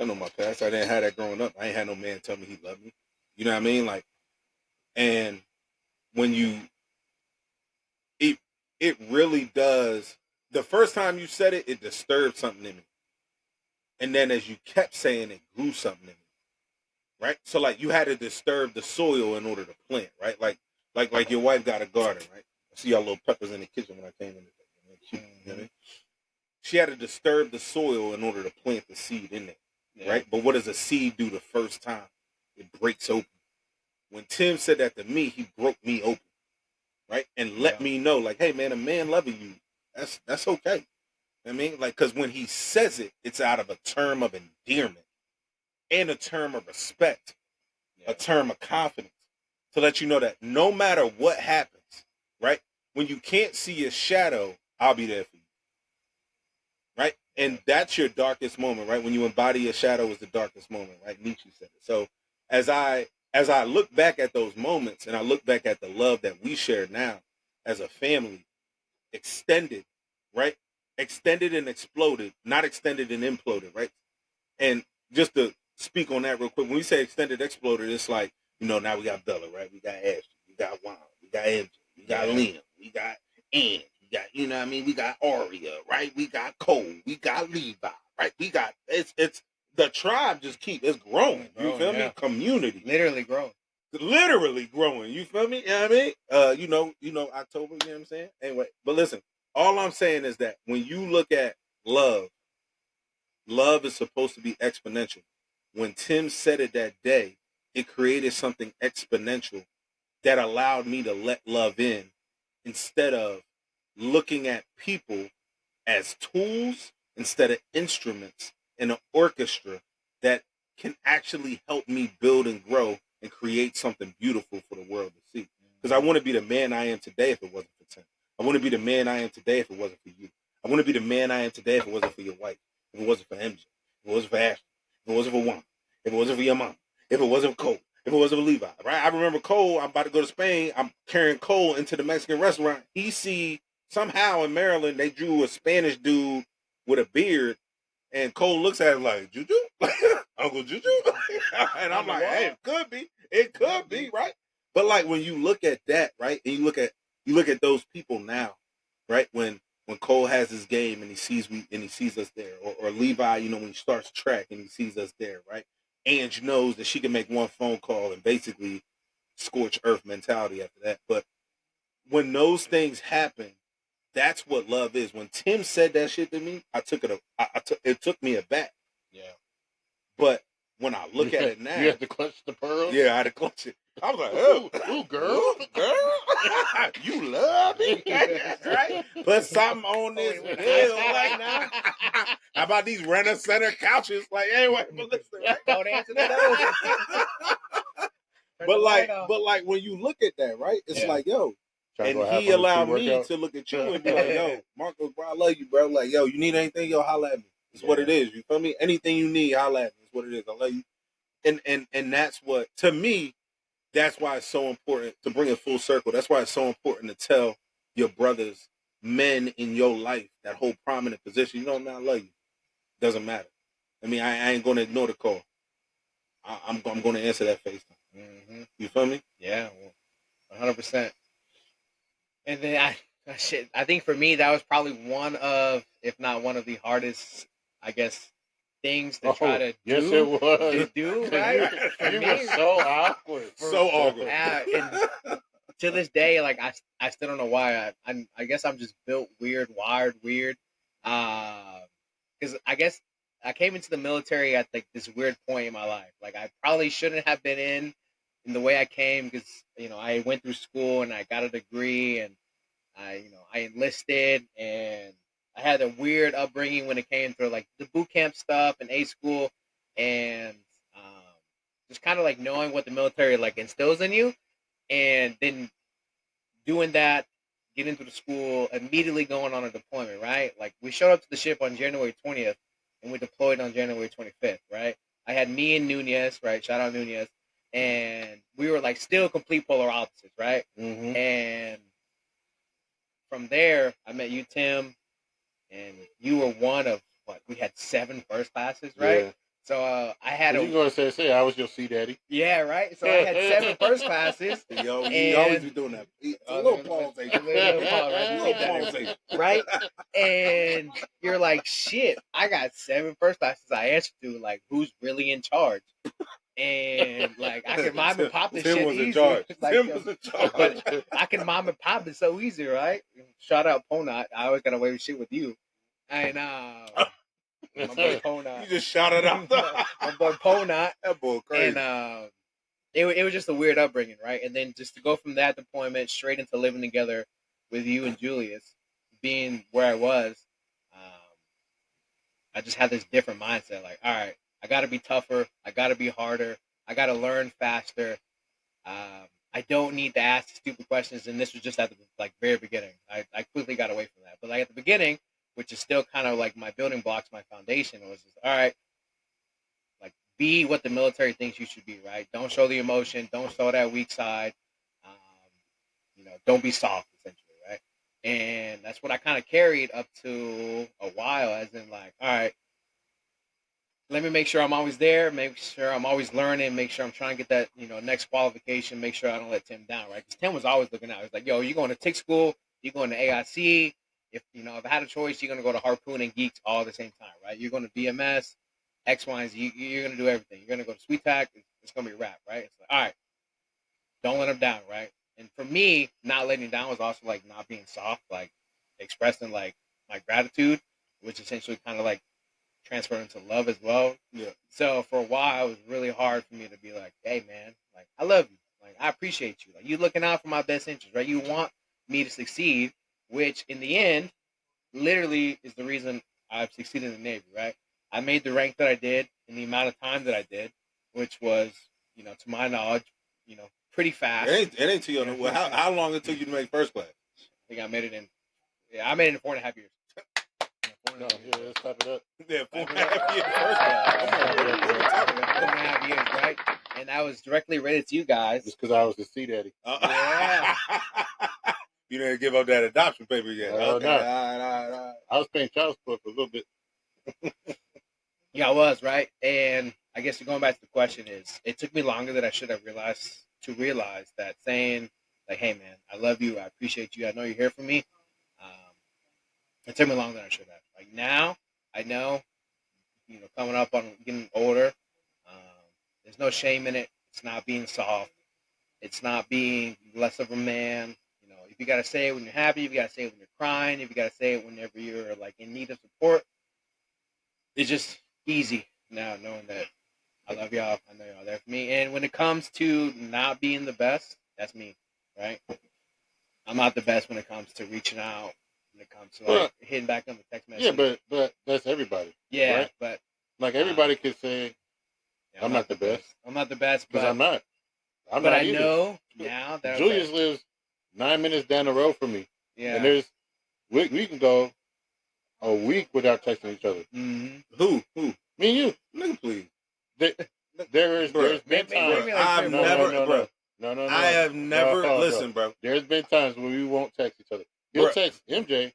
I know my past. I didn't have that growing up. I ain't had no man tell me he loved me. You know what I mean? Like, and when it really does. The first time you said it, it disturbed something in me. And then as you kept saying it, grew something in me. Right? So like you had to disturb the soil in order to plant, right? Like your wife got a garden, right? I see y'all little peppers in the kitchen when I came in. You know what I mean? She had to disturb the soil in order to plant the seed in there, right? But what does a seed do the first time? It breaks open. When Tim said that to me, he broke me open, right? And let me know, like, hey, man, a man loving you, that's okay. I mean, like, because when he says it, it's out of a term of endearment and a term of respect, a term of confidence, to let you know that no matter what happens, right? When you can't see your shadow, I'll be there for you, right? And that's your darkest moment, right? When you embody your shadow is the darkest moment, right? Nietzsche said it. So as I look back at those moments and I look back at the love that we share now as a family, extended, right? Extended and exploded, not extended and imploded, right? And just to speak on that real quick, when we say extended exploded, it's like, now we got Bella, right? We got Ashley, we got Juan, we got MJ, we got Liam, we got Ann, we got, we got Aria, right? We got Cole, we got Levi, right? We got, it's the tribe just it's growing. You feel me? Community. Literally growing. Literally growing. You feel me? You know what I mean? October, you know what I'm saying? Anyway, but listen, all I'm saying is that when you look at love is supposed to be exponential. When Tim said it that day, it created something exponential that allowed me to let love in instead of looking at people as tools instead of instruments in an orchestra that can actually help me build and grow and create something beautiful for the world to see. Because I want to be the man I am today if it wasn't for Tim. I want to be the man I am today if it wasn't for you. I want to be the man I am today if it wasn't for your wife, if it wasn't for MJ, if it wasn't for Ashley, if it wasn't for Juan, if it wasn't for your mom, if it wasn't for Cole, if it wasn't for Levi, right? I remember Cole, I'm about to go to Spain. I'm carrying Cole into the Mexican restaurant. He see somehow in Maryland, they drew a Spanish dude with a beard, and Cole looks at him like, Juju? Uncle Juju? And I'm like, hey, it could be, right? But like when you look at that, right, and you look at those people now, right? When Cole has his game and he sees us there, or Levi, you know, when he starts track and he sees us there, right? Ange knows that she can make one phone call and basically scorch earth mentality after that. But when those things happen, that's what love is. When Tim said that shit to me, it took me aback. Yeah. But when I look at it now, you had to clutch the pearls. yeah, I had to clutch it. I was like, ooh, girl, you love me, right? Put something on this bill right now. How about these renter center couches? Like, anyway, but listen, right? Don't answer that. but like when you look at that, right? It's like, yo. And he allowed me to look at you and be like, yo, Marcos, bro, I love you, bro. Like, yo, you need anything, yo, holla at me. It's what it is. You feel me? Anything you need, holla at me. It's what it is. I love you. And that's what, to me, that's why it's so important to bring it full circle. That's why it's so important to tell your brothers, men in your life, that hold prominent position. You know, man, I love you. Doesn't matter. I mean, I ain't going to ignore the call. I'm going to answer that FaceTime. Mm-hmm. You feel me? Yeah, 100%. And then I think for me that was probably one of, if not one of the hardest, I guess, things to try to do. Yes, it was. To do, right? You were so awkward. So awkward. And to this day, like I still don't know why. I guess I'm just built weird, wired weird. Because I guess I came into the military at like this weird point in my life. Like I probably shouldn't have been in the way I came, because I went through school and I got a degree, and I enlisted, and I had a weird upbringing when it came to like the boot camp stuff and A school, and just kind of like knowing what the military like instills in you, and then doing that, getting to the school, immediately going on a deployment, right? Like we showed up to the ship on January 20th and we deployed on January 25th, right? I had me and Nunez, right? Shout out Nunez. And we were like still complete polar opposites, right? Mm-hmm. And from there, I met you, Tim, and you were one of we had 7 first classes, right? Yeah. So I had you going to say I was your sea daddy. Yeah, right. So I had 7 first classes. He always be doing that. A little pause, right? And you're like, shit, I got 7 first classes I answer to. Like, who's really in charge? And like, I can mom and pop this Tim shit was easy. in charge. Like, Tim was in charge. But I can mom and pop it so easy, right? Shout out Ponat. I always got away with shit with you. And my boy Ponat. You just shouted out my boy Ponat. That boy crazy. And it was just a weird upbringing, right? And then just to go from that deployment straight into living together with you and Julius, being where I was, I just had this different mindset. Like, all right, I got to be tougher. I got to be harder. I got to learn faster. I don't need to ask stupid questions. And this was just at the very beginning. I quickly got away from that. But like at the beginning, which is still kind of like my building blocks, my foundation, was just, all right, like be what the military thinks you should be, right? Don't show the emotion. Don't show that weak side. Don't be soft, essentially, right? And that's what I kind of carried up to a while, as in like, all right, let me make sure I'm always there, make sure I'm always learning, make sure I'm trying to get that, next qualification, make sure I don't let Tim down, right? Because Tim was always looking out. He's like, yo, you're going to TIC school, you're going to AIC. If I had a choice, you're going to go to Harpoon and Geeks all at the same time, right? You're going to BMS, X, Y, and Z. You're going to do everything. You're going to go to Sweet Tac. It's going to be a wrap, right? It's like, all right, don't let him down, right? And for me, not letting him down was also like not being soft, like expressing like my gratitude, which essentially kind of like transferred into love as well. Yeah. So for a while, it was really hard for me to be like, hey man, like I love you, like I appreciate you, like you looking out for my best interest, right? You want me to succeed, which in the end, literally is the reason I've succeeded in the Navy, right? I made the rank that I did in the amount of time that I did, which was, to my knowledge, pretty fast. It ain't too young. Well, how long it took you to make first class? I think I made it in 4.5 years. No, yeah, let's type it up. Yeah, 4.5 years first class. 4.5 years, right? And I was directly rated to you guys. Just because I was the sea daddy. Yeah. You didn't give up that adoption paper yet. Okay. No. All right. I was paying child support for a little bit. Yeah, I was, right? And I guess going back to the question is, it took me longer than I should have realized that saying like, "Hey man, I love you, I appreciate you, I know you're here for me." Um, it took me longer than I should have. Like now, I know, coming up on getting older, there's no shame in it. It's not being soft. It's not being less of a man. If you gotta say it when you're happy, if you gotta say it when you're crying, if you gotta say it whenever you're like in need of support, it's just easy now knowing that I love y'all. I know y'all there for me. And when it comes to not being the best, that's me, right? I'm not the best when it comes to reaching out. When it comes to like hitting back on the text message. Yeah, but that's everybody. Yeah, right? but like everybody could say, I'm not the best. I'm not the best, because but I'm not. I'm but not I either. know now that Julius lives 9 minutes down the road from me. Yeah, and we can go a week without texting each other. Mm-hmm. Who? Me and you. Nigga, please. There's been times. I've never, bro. No. I have never. Listen, bro. There's been times when we won't text each other. He'll text MJ,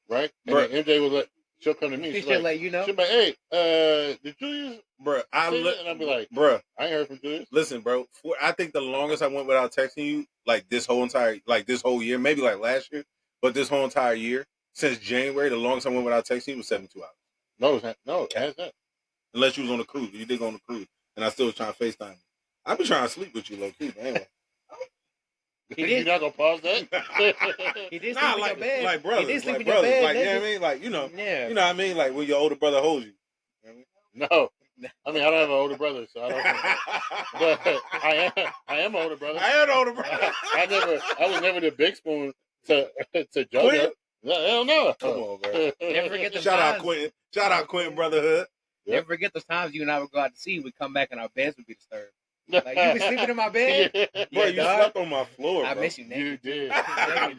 right? And then MJ will she'll come to me. She'll let you know. She'll be like, hey, did Julius? Bro, and I'll be like, bro, I ain't heard from Julius. Listen, bro. I think the longest I went without texting you, like this whole year, maybe like last year, but this whole entire year since January, the longest I went without texting you was 72 hours. No, it has not. Unless you was on a cruise, you did go on a cruise, and I still was trying to FaceTime you. I be trying to sleep with you, low key. Anyway. You're not gonna pause that? He did sleep in your bed. Like brothers, he did sleep like in your brothers, bed. like you know what I mean, like Yeah. You know what I mean, like when your older brother holds you. No, I mean I don't have an older brother, so I don't. But I am an older brother. I am an older brother. I was never the big spoon to JoJo. Hell no. Come on, man. Never forget the Shout times. out Quentin. Shout out Quentin Brotherhood. Yep. Never forget those times you and I would go out to sea. We'd come back and our beds would be disturbed. Like, you be sleeping in my bed? Yeah. Bro, you slept on my floor, bro. I miss you, Nick. You did.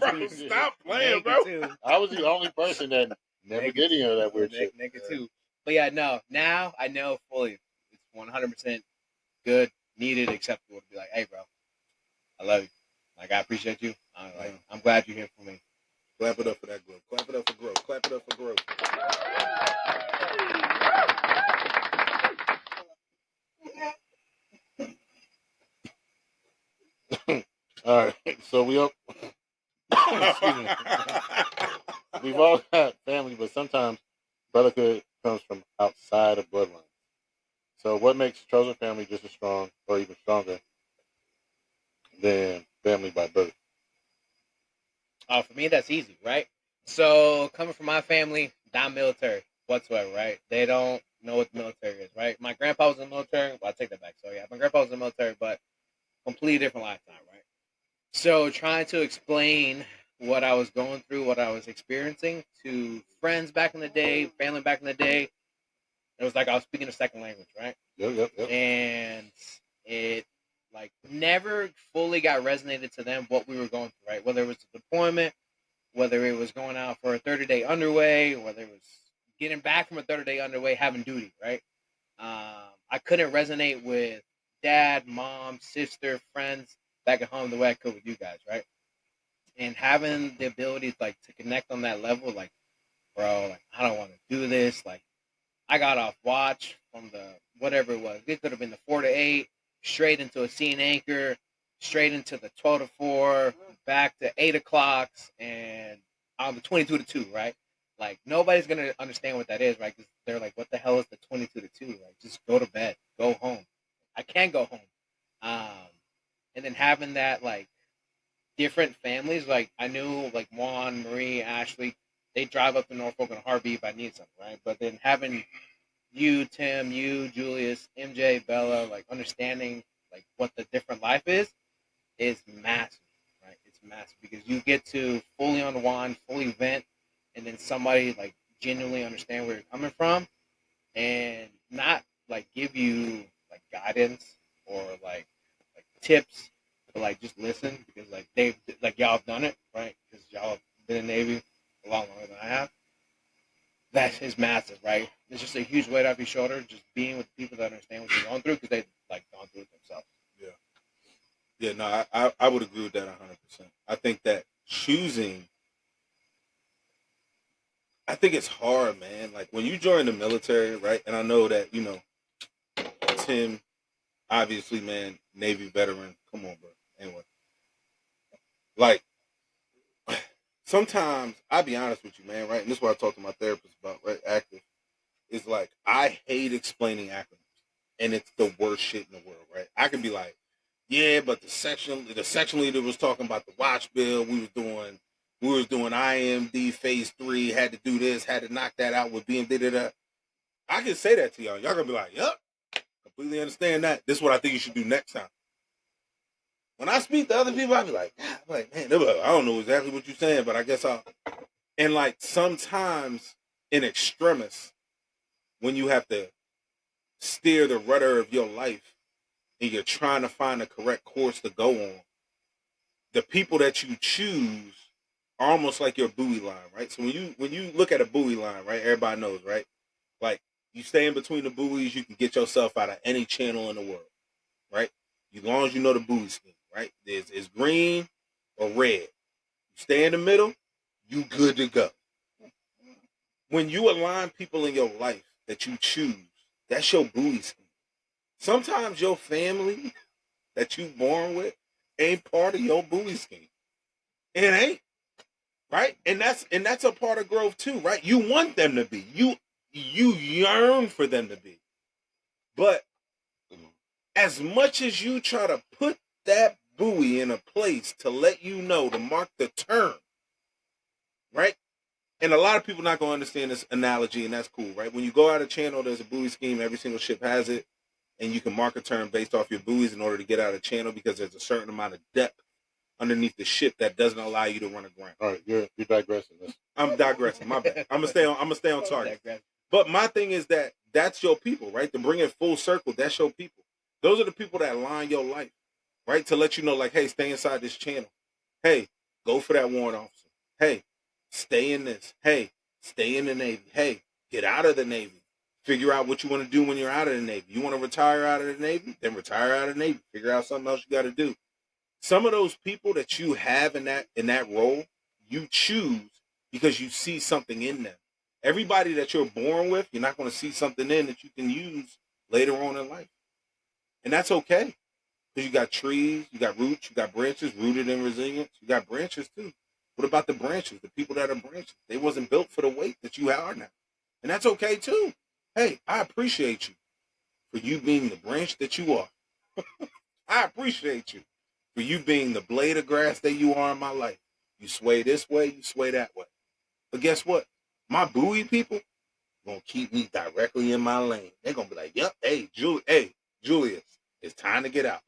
Bro, stop playing, bro. I was the only person that never did any of that weird shit. Nigga too. But yeah, no. Now I know fully. It's 100% good, needed, acceptable to be like, hey, bro, I love you. Like, I appreciate you. I'm glad you're here for me. Clap it up for that growth. Clap it up for growth. Clap it up for growth. All right, so we've all had family, but sometimes brotherhood comes from outside of bloodline. So what makes chosen family just as strong or even stronger than family by birth? For me, that's easy, right? So coming from my family, not military whatsoever, right? They don't know what the military is, right? My grandpa was in the military. Well, I take that back. So yeah, my grandpa was in the military, but completely different lifetime, right? So trying to explain what I was going through, what I was experiencing to friends back in the day, family back in the day, it was like I was speaking a second language, right? Yep. And it like never fully got resonated to them what we were going through, right? Whether it was a deployment, whether it was going out for a 30-day underway, whether it was getting back from a 30-day underway, having duty, right? I couldn't resonate with dad, mom, sister, friends back at home the way I could with you guys, right? And having the ability like to connect on that level, like, bro, like I don't want to do this. Like, I got off watch from the whatever it was. It could have been the 4 to 8, straight into a scene anchor, straight into the 12 to 4, back to 8 o'clocks, and on the 22 to 2, right? Like, nobody's going to understand what that is, right? Because they're like, what the hell is the 22 to 2? Like, just go to bed, go home. I can't go home. And then having that, like, different families, like, I knew, like, Juan, Marie, Ashley, they drive up to Norfolk in a heartbeat if I need something, right? But then having you, Tim, you, Julius, MJ, Bella, like, understanding, like, what the different life is massive, right? It's massive because you get to fully unwind, fully vent, and then somebody, like, genuinely understand where you're coming from and not, like, give you, like, guidance or, like tips, but, like, just listen because, like, y'all have done it, right? Because y'all have been in the Navy a lot longer than I have. That is massive, right? It's just a huge weight off your shoulder, just being with people that understand what you're going through because they've, like, gone through it themselves. Yeah, no, I would agree with that 100%. I think that choosing, I think it's hard, man. Like, when you join the military, right? And I know that, Tim, obviously, man, Navy veteran. Come on, bro. Anyway, like, sometimes, I'll be honest with you, man, right? And this is what I talk to my therapist about, right? Active. Is like, I hate explaining acronyms. And it's the worst shit in the world, right? I can be like, yeah, but the section leader was talking about the watch bill. We was doing IMD phase 3, had to do this, had to knock that out with BM. I can say that to y'all. Y'all gonna be like, yep, completely understand that. This is what I think you should do next time. When I speak to other people, I be like, man, I don't know exactly what you're saying, but I guess I'll. And like, sometimes in extremis, when you have to steer the rudder of your life and you're trying to find the correct course to go on, the people that you choose are almost like your buoy line, right? So when you look at a buoy line, right, everybody knows, right? Like, you stay in between the buoys, you can get yourself out of any channel in the world, right? As long as you know the buoy scheme, right? It's green or red. You stay in the middle, you good to go. When you align people in your life that you choose, that's your buoy scheme. Sometimes your family that you born with ain't part of your buoy scheme. It ain't, right? And that's a part of growth too, right? You want them to be. You yearn for them to be. But as much as you try to put that buoy in a place to let you know, to mark the turn, right? And a lot of people not going to understand this analogy, and that's cool, right? When you go out of channel, there's a buoy scheme. Every single ship has it. And you can mark a turn based off your buoys in order to get out of channel, because there's a certain amount of depth underneath the ship that doesn't allow you to run aground. All right, you're digressing. I'm digressing. My bad. I'm gonna stay on target. But my thing is that's your people, right? To bring it full circle, that's your people. Those are the people that line your life, right? To let you know, like, hey, stay inside this channel. Hey, go for that warrant officer. Hey, stay in this. Hey, stay in the Navy. Hey, get out of the Navy. Figure out what you want to do when you're out of the Navy. You want to retire out of the Navy? Then retire out of the Navy. Figure out something else you got to do. Some of those people that you have in that role, you choose because you see something in them. Everybody that you're born with, you're not going to see something in that you can use later on in life. And that's okay. Because you got trees, you got roots, you got branches, rooted and resilient. You got branches too. What about the branches? The people that are branches. They wasn't built for the weight that you are now. And that's okay too. Hey, I appreciate you for you being the branch that you are. I appreciate you for you being the blade of grass that you are in my life. You sway this way, you sway that way. But guess what? My buoy people gonna keep me directly in my lane. They're gonna be like, yep, hey, Julius, it's time to get out.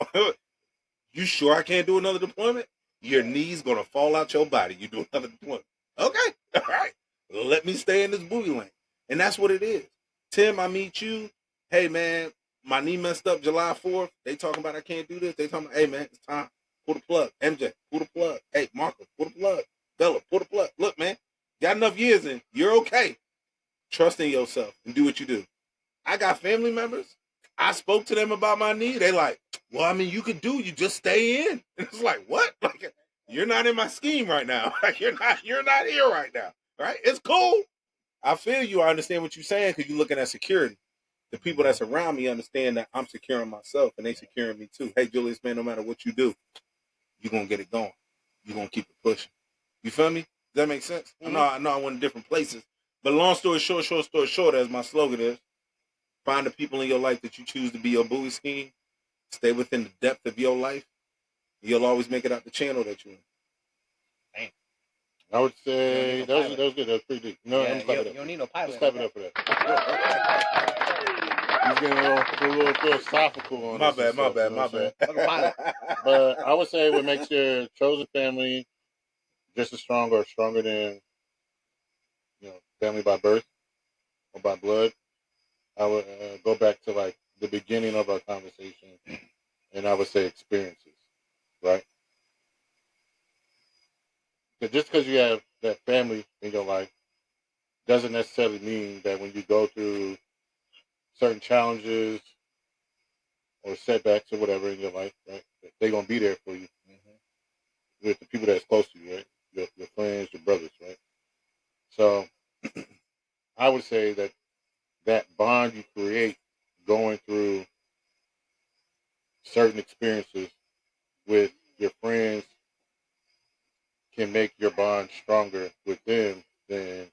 You sure I can't do another deployment? Your knees gonna fall out your body. You do another deployment. Okay, all right. Let me stay in this buoy lane. And that's what it is. Tim, I meet you. Hey, man, my knee messed up July 4th. They talking about I can't do this. They talking about, hey, man, it's time. Pull the plug. MJ, pull the plug. Hey, Marco, pull the plug. Bella, pull the plug. Look, man, got enough years in. You're okay. Trust in yourself and do what you do. I got family members. I spoke to them about my knee. They like, well, I mean, you could do. You just stay in. And it's like, what? Like, you're not in my scheme right now. Like, you're not here right now. Right? It's cool. I feel you. I understand what you're saying because you're looking at security. The people that's around me understand that I'm securing myself and they securing me too. Hey, Julius, man, no matter what you do, you're going to get it going. You're going to keep it pushing. You feel me? Does that make sense? Mm-hmm. I know I went in different places. But long story short, as my slogan is, find the people in your life that you choose to be your buoy scheme. Stay within the depth of your life. You'll always make it out the channel that you're in. Damn. I would say no that was good. That was pretty deep. No, Yeah, I'm clapping you up. don't need no pilot. Just clap it up for that. He's getting a little philosophical on My this. bad. But I would say what makes your chosen family just as strong or stronger than family by birth or by blood. I would go back to like the beginning of our conversation, and I would say experiences, right? Just because you have that family in your life doesn't necessarily mean that when you go through certain challenges or setbacks or whatever in your life, right, they're gonna be there for you with the people that's close to you, right? Your friends, your brothers, right? So I would say that bond you create going through certain experiences with your friends can make your bond stronger with them than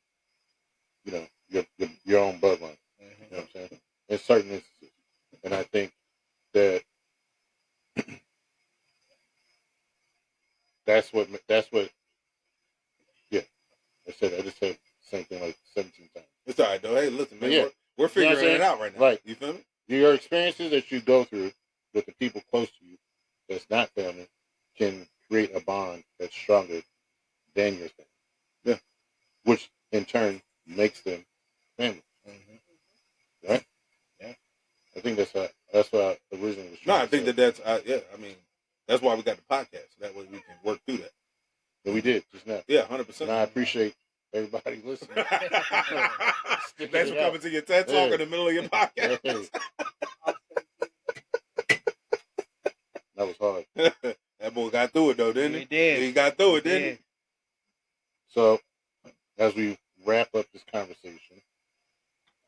your own bloodline. You know what I'm saying? In certain instances, and I think that that's what. Yeah, I just said the same thing like 17 times. It's all right though. Hey, listen, man, Yeah. we're figuring it out right now. Right. You feel me? Your experiences that you go through with the people close to you, that's not family, can create a bond that's stronger than your family. Yeah. Which in turn makes them family. Mm-hmm. Right? Yeah. I think that's what I originally was trying No, I to think say. that's I mean, that's why we got the podcast. So that way we can work through that. And we did just now. Yeah, 100%. And I appreciate everybody listening. Thanks for coming to your TED Talk in the middle of your podcast. Hey. That was hard. That boy got through it though, didn't he? He did. He got through it, didn't he? So, as we wrap up this conversation,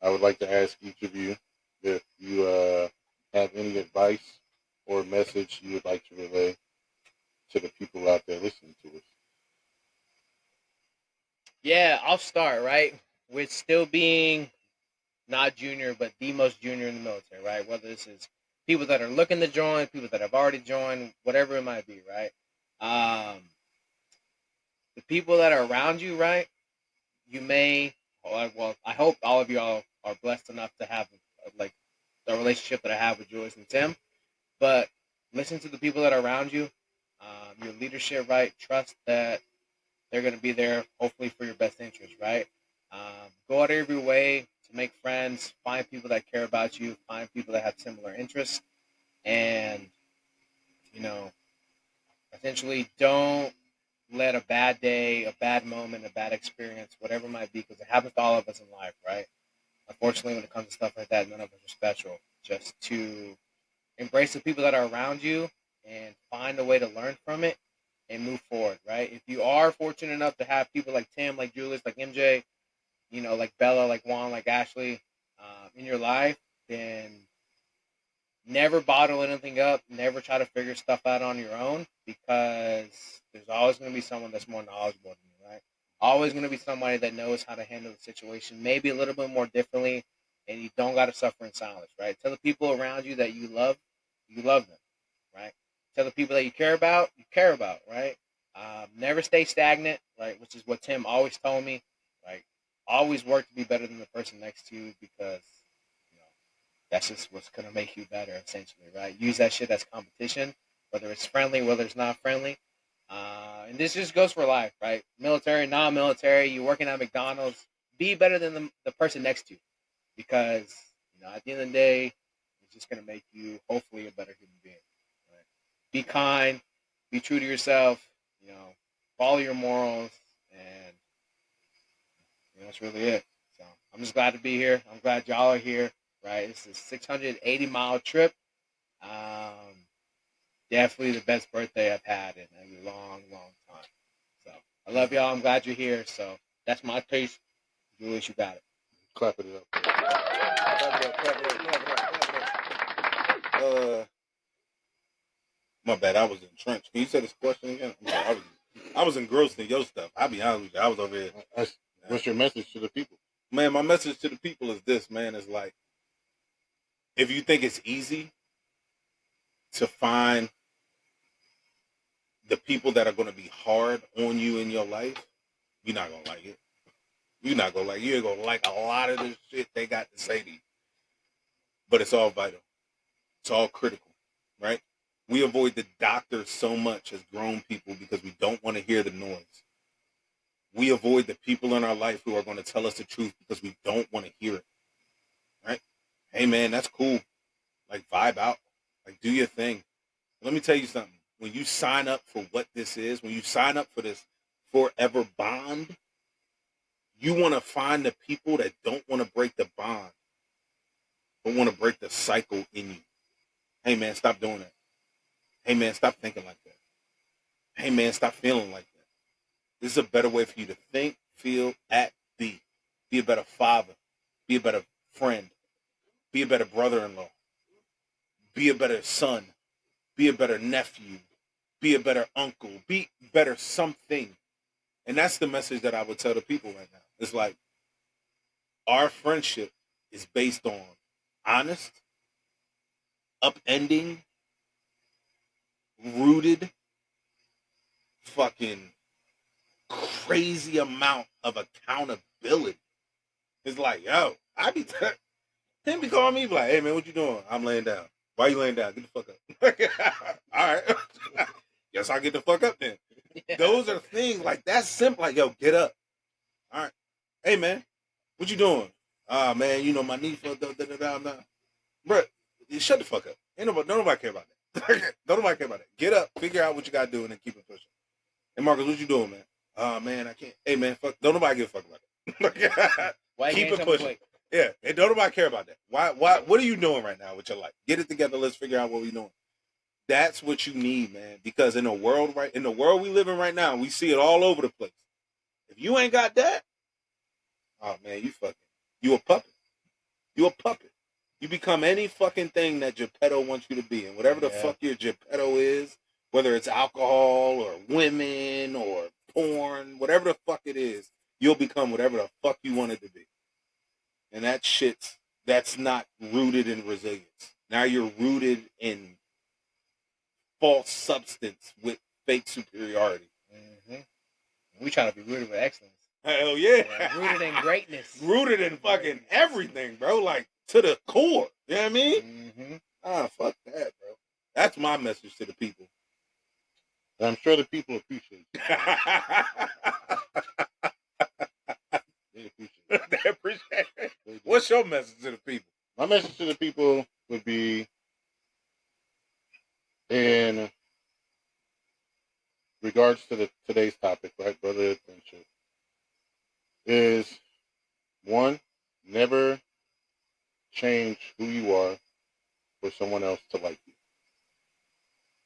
I would like to ask each of you if you have any advice or message you would like to relay to the people out there listening to us. Yeah, I'll start, right? With still being not junior, but the most junior in the military, right? Whether this is people that are looking to join, people that have already joined, whatever it might be, right? The people that are around you, right? You may, well, I hope all of y'all are blessed enough to have like the relationship that I have with Julius and Tim. But listen to the people that are around you, your leadership, right? Trust that they're going to be there, hopefully for your best interest, right? Go out of your way to make friends, find people that care about you, find people that have similar interests, and essentially don't let a bad day, a bad moment, a bad experience, whatever it might be, because it happens to all of us in life, right? Unfortunately, when it comes to stuff like that, none of us are special. Just to embrace the people that are around you and find a way to learn from it and move forward, right? If you are fortunate enough to have people like Tim, like Julius, like MJ, like Bella, like Juan, like Ashley in your life, then never bottle anything up. Never try to figure stuff out on your own, because there's always going to be someone that's more knowledgeable than you, right? Always going to be somebody that knows how to handle the situation, maybe a little bit more differently, and you don't got to suffer in silence, right? Tell the people around you that you love them, right? Tell the people that you care about, right? Never stay stagnant, right? Which is what Tim always told me. Like, always work to be better than the person next to you, because that's just what's gonna make you better, essentially, right? Use that shit as competition, whether it's friendly, whether it's not friendly. And this just goes for life, right? Military, non-military. You're working at McDonald's. Be better than the person next to you, because at the end of the day, it's just gonna make you hopefully a better human being. Right? Be kind, be true to yourself. Follow your morals, and that's really it. So I'm just glad to be here. I'm glad y'all are here. Right, it's a 680-mile trip. Definitely the best birthday I've had in a long, long time. So I love y'all. I'm glad you're here. So that's my taste. Julius, you got it. Clap it up. My bad. I was entrenched. Can you say this question again? I was engrossed in your stuff. I'll be honest with you. I was over here. What's your message to the people? Man, my message to the people is this, man. Is like, if you think it's easy to find the people that are going to be hard on you in your life, you're not going to like it. You're not going to like it. You're going to like a lot of this shit they got to say to you. But it's all vital. It's all critical, right? We avoid the doctors so much as grown people because we don't want to hear the noise. We avoid the people in our life who are going to tell us the truth because we don't want to hear it, right? Hey, man, that's cool. Like, vibe out. Like, do your thing. Let me tell you something. When you sign up for what this is, when you sign up for this forever bond, you want to find the people that don't want to break the bond, but want to break the cycle in you. Hey, man, stop doing that. Hey, man, stop thinking like that. Hey, man, stop feeling like that. This is a better way for you to think, feel, act, be. Be a better father. Be a better friend. Be a better brother-in-law. Be a better son. be a better nephew, be a better uncle, be better something. And that's the message that I would tell the people right now. It's like our friendship is based on honest, upending, rooted, fucking crazy amount of accountability. It's like, yo, I be him be calling me like, hey man, what you doing? I'm laying down. Why you laying down? Get the fuck up. All right. Guess I'll get the fuck up then. Yeah. Those are things like that's simple. Like, yo, get up. All right. Hey man, what you doing? Ah man, you know my knee for bro. Shut the fuck up. Ain't nobody, don't nobody care about that. Don't nobody care about that. Get up, figure out what you gotta do, and then keep it pushing. Hey Marcus, what you doing, man? Oh man, I can't. Hey man, fuck. Don't nobody give a fuck about that. Why keep it pushing. Yeah, and don't nobody care about that. Why? What are you doing right now with your life? Get it together. Let's figure out what we're doing. That's what you need, man. Because in the world we live in right now, we see it all over the place. If you ain't got that, oh man, you a puppet. You a puppet. You become any fucking thing that Geppetto wants you to be, and whatever the fuck your Geppetto is, whether it's alcohol or women or porn, whatever the fuck it is, you'll become whatever the fuck you want it to be. And that's not rooted in resilience. Now you're rooted in false substance with fake superiority. Mm-hmm. We trying to be rooted with excellence. Hell yeah. Rooted in greatness. Rooted in fucking everything, bro. Like, to the core. You know what I mean? Mm-hmm. Fuck that, bro. That's my message to the people. And I'm sure the people appreciate it. They appreciate it. What's your message to the people? My message to the people would be, in regards to today's topic, right, brotherhood friendship, is one, never change who you are for someone else to like you,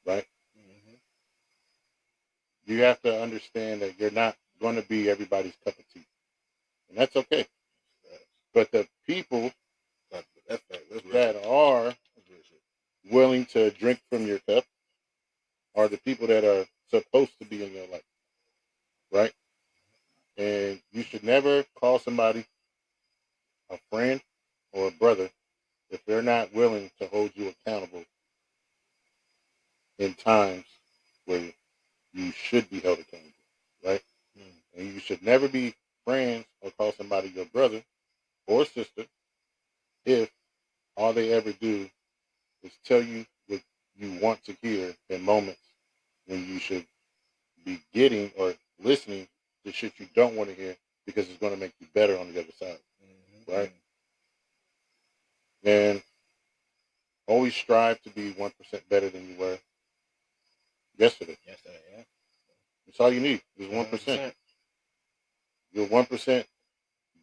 right? Mm-hmm. You have to understand that you're not going to be everybody's cup of tea, and that's okay. But the people that are willing to drink from your cup are the people that are supposed to be in your life, right? And you should never call somebody a friend or a brother if they're not willing to hold you accountable in times where you should be held accountable, right? And you should never be friends or call somebody your brother or sister if all they ever do is tell you what you want to hear in moments when you should be getting or listening to shit you don't want to hear because it's going to make you better on the other side, right? And always strive to be 1% better than you were yesterday. Yeah. That's all you need is 1%. You're 1%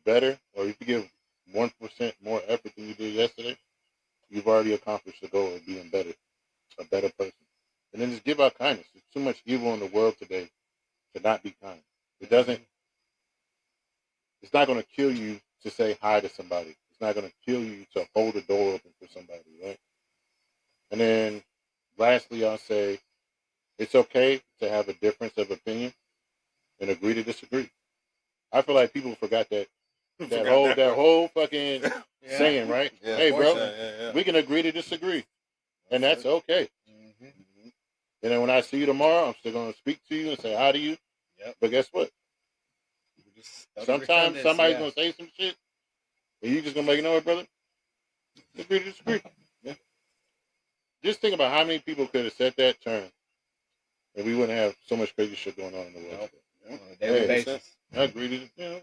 better, or if you give 1% more effort than you did yesterday, you've already accomplished the goal of being better, a better person. And then just give out kindness. There's too much evil in the world today to not be kind. It's not going to kill you to say hi to somebody. It's not going to kill you to hold the door open for somebody, right? And then lastly, I'll say it's okay to have a difference of opinion and agree to disagree. I feel like people forgot that whole fucking saying, right? Yeah, hey, bro, we can agree to disagree, and that's okay. Mm-hmm. And then when I see you tomorrow, I'm still going to speak to you and say hi to you. Yep. But guess what? Sometimes somebody's going to say some shit, and you just going to be like, you know what, brother? Agree to disagree. Yeah. Just think about how many people could have said that term, and we wouldn't have so much crazy shit going on in the world. On a daily basis. I agree to,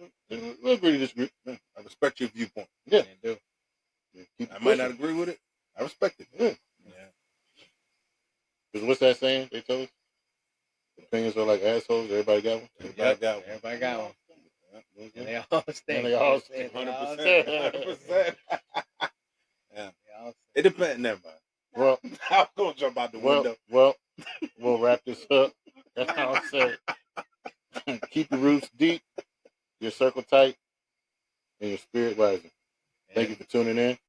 we'll agree to disagree. Yeah. I respect your viewpoint. Yeah. I might not agree with it. I respect it. Yeah. Because what's that saying they tell us? Opinions are like assholes. Everybody got one? Everybody got one. And they all stink. 100%. 100%. Yeah. It depends. Never mind. Well, I'm going to jump out the window. Well, we'll wrap this up. That's how I say. Keep your roots deep, your circle tight, and your spirit rising. Thank you for tuning in.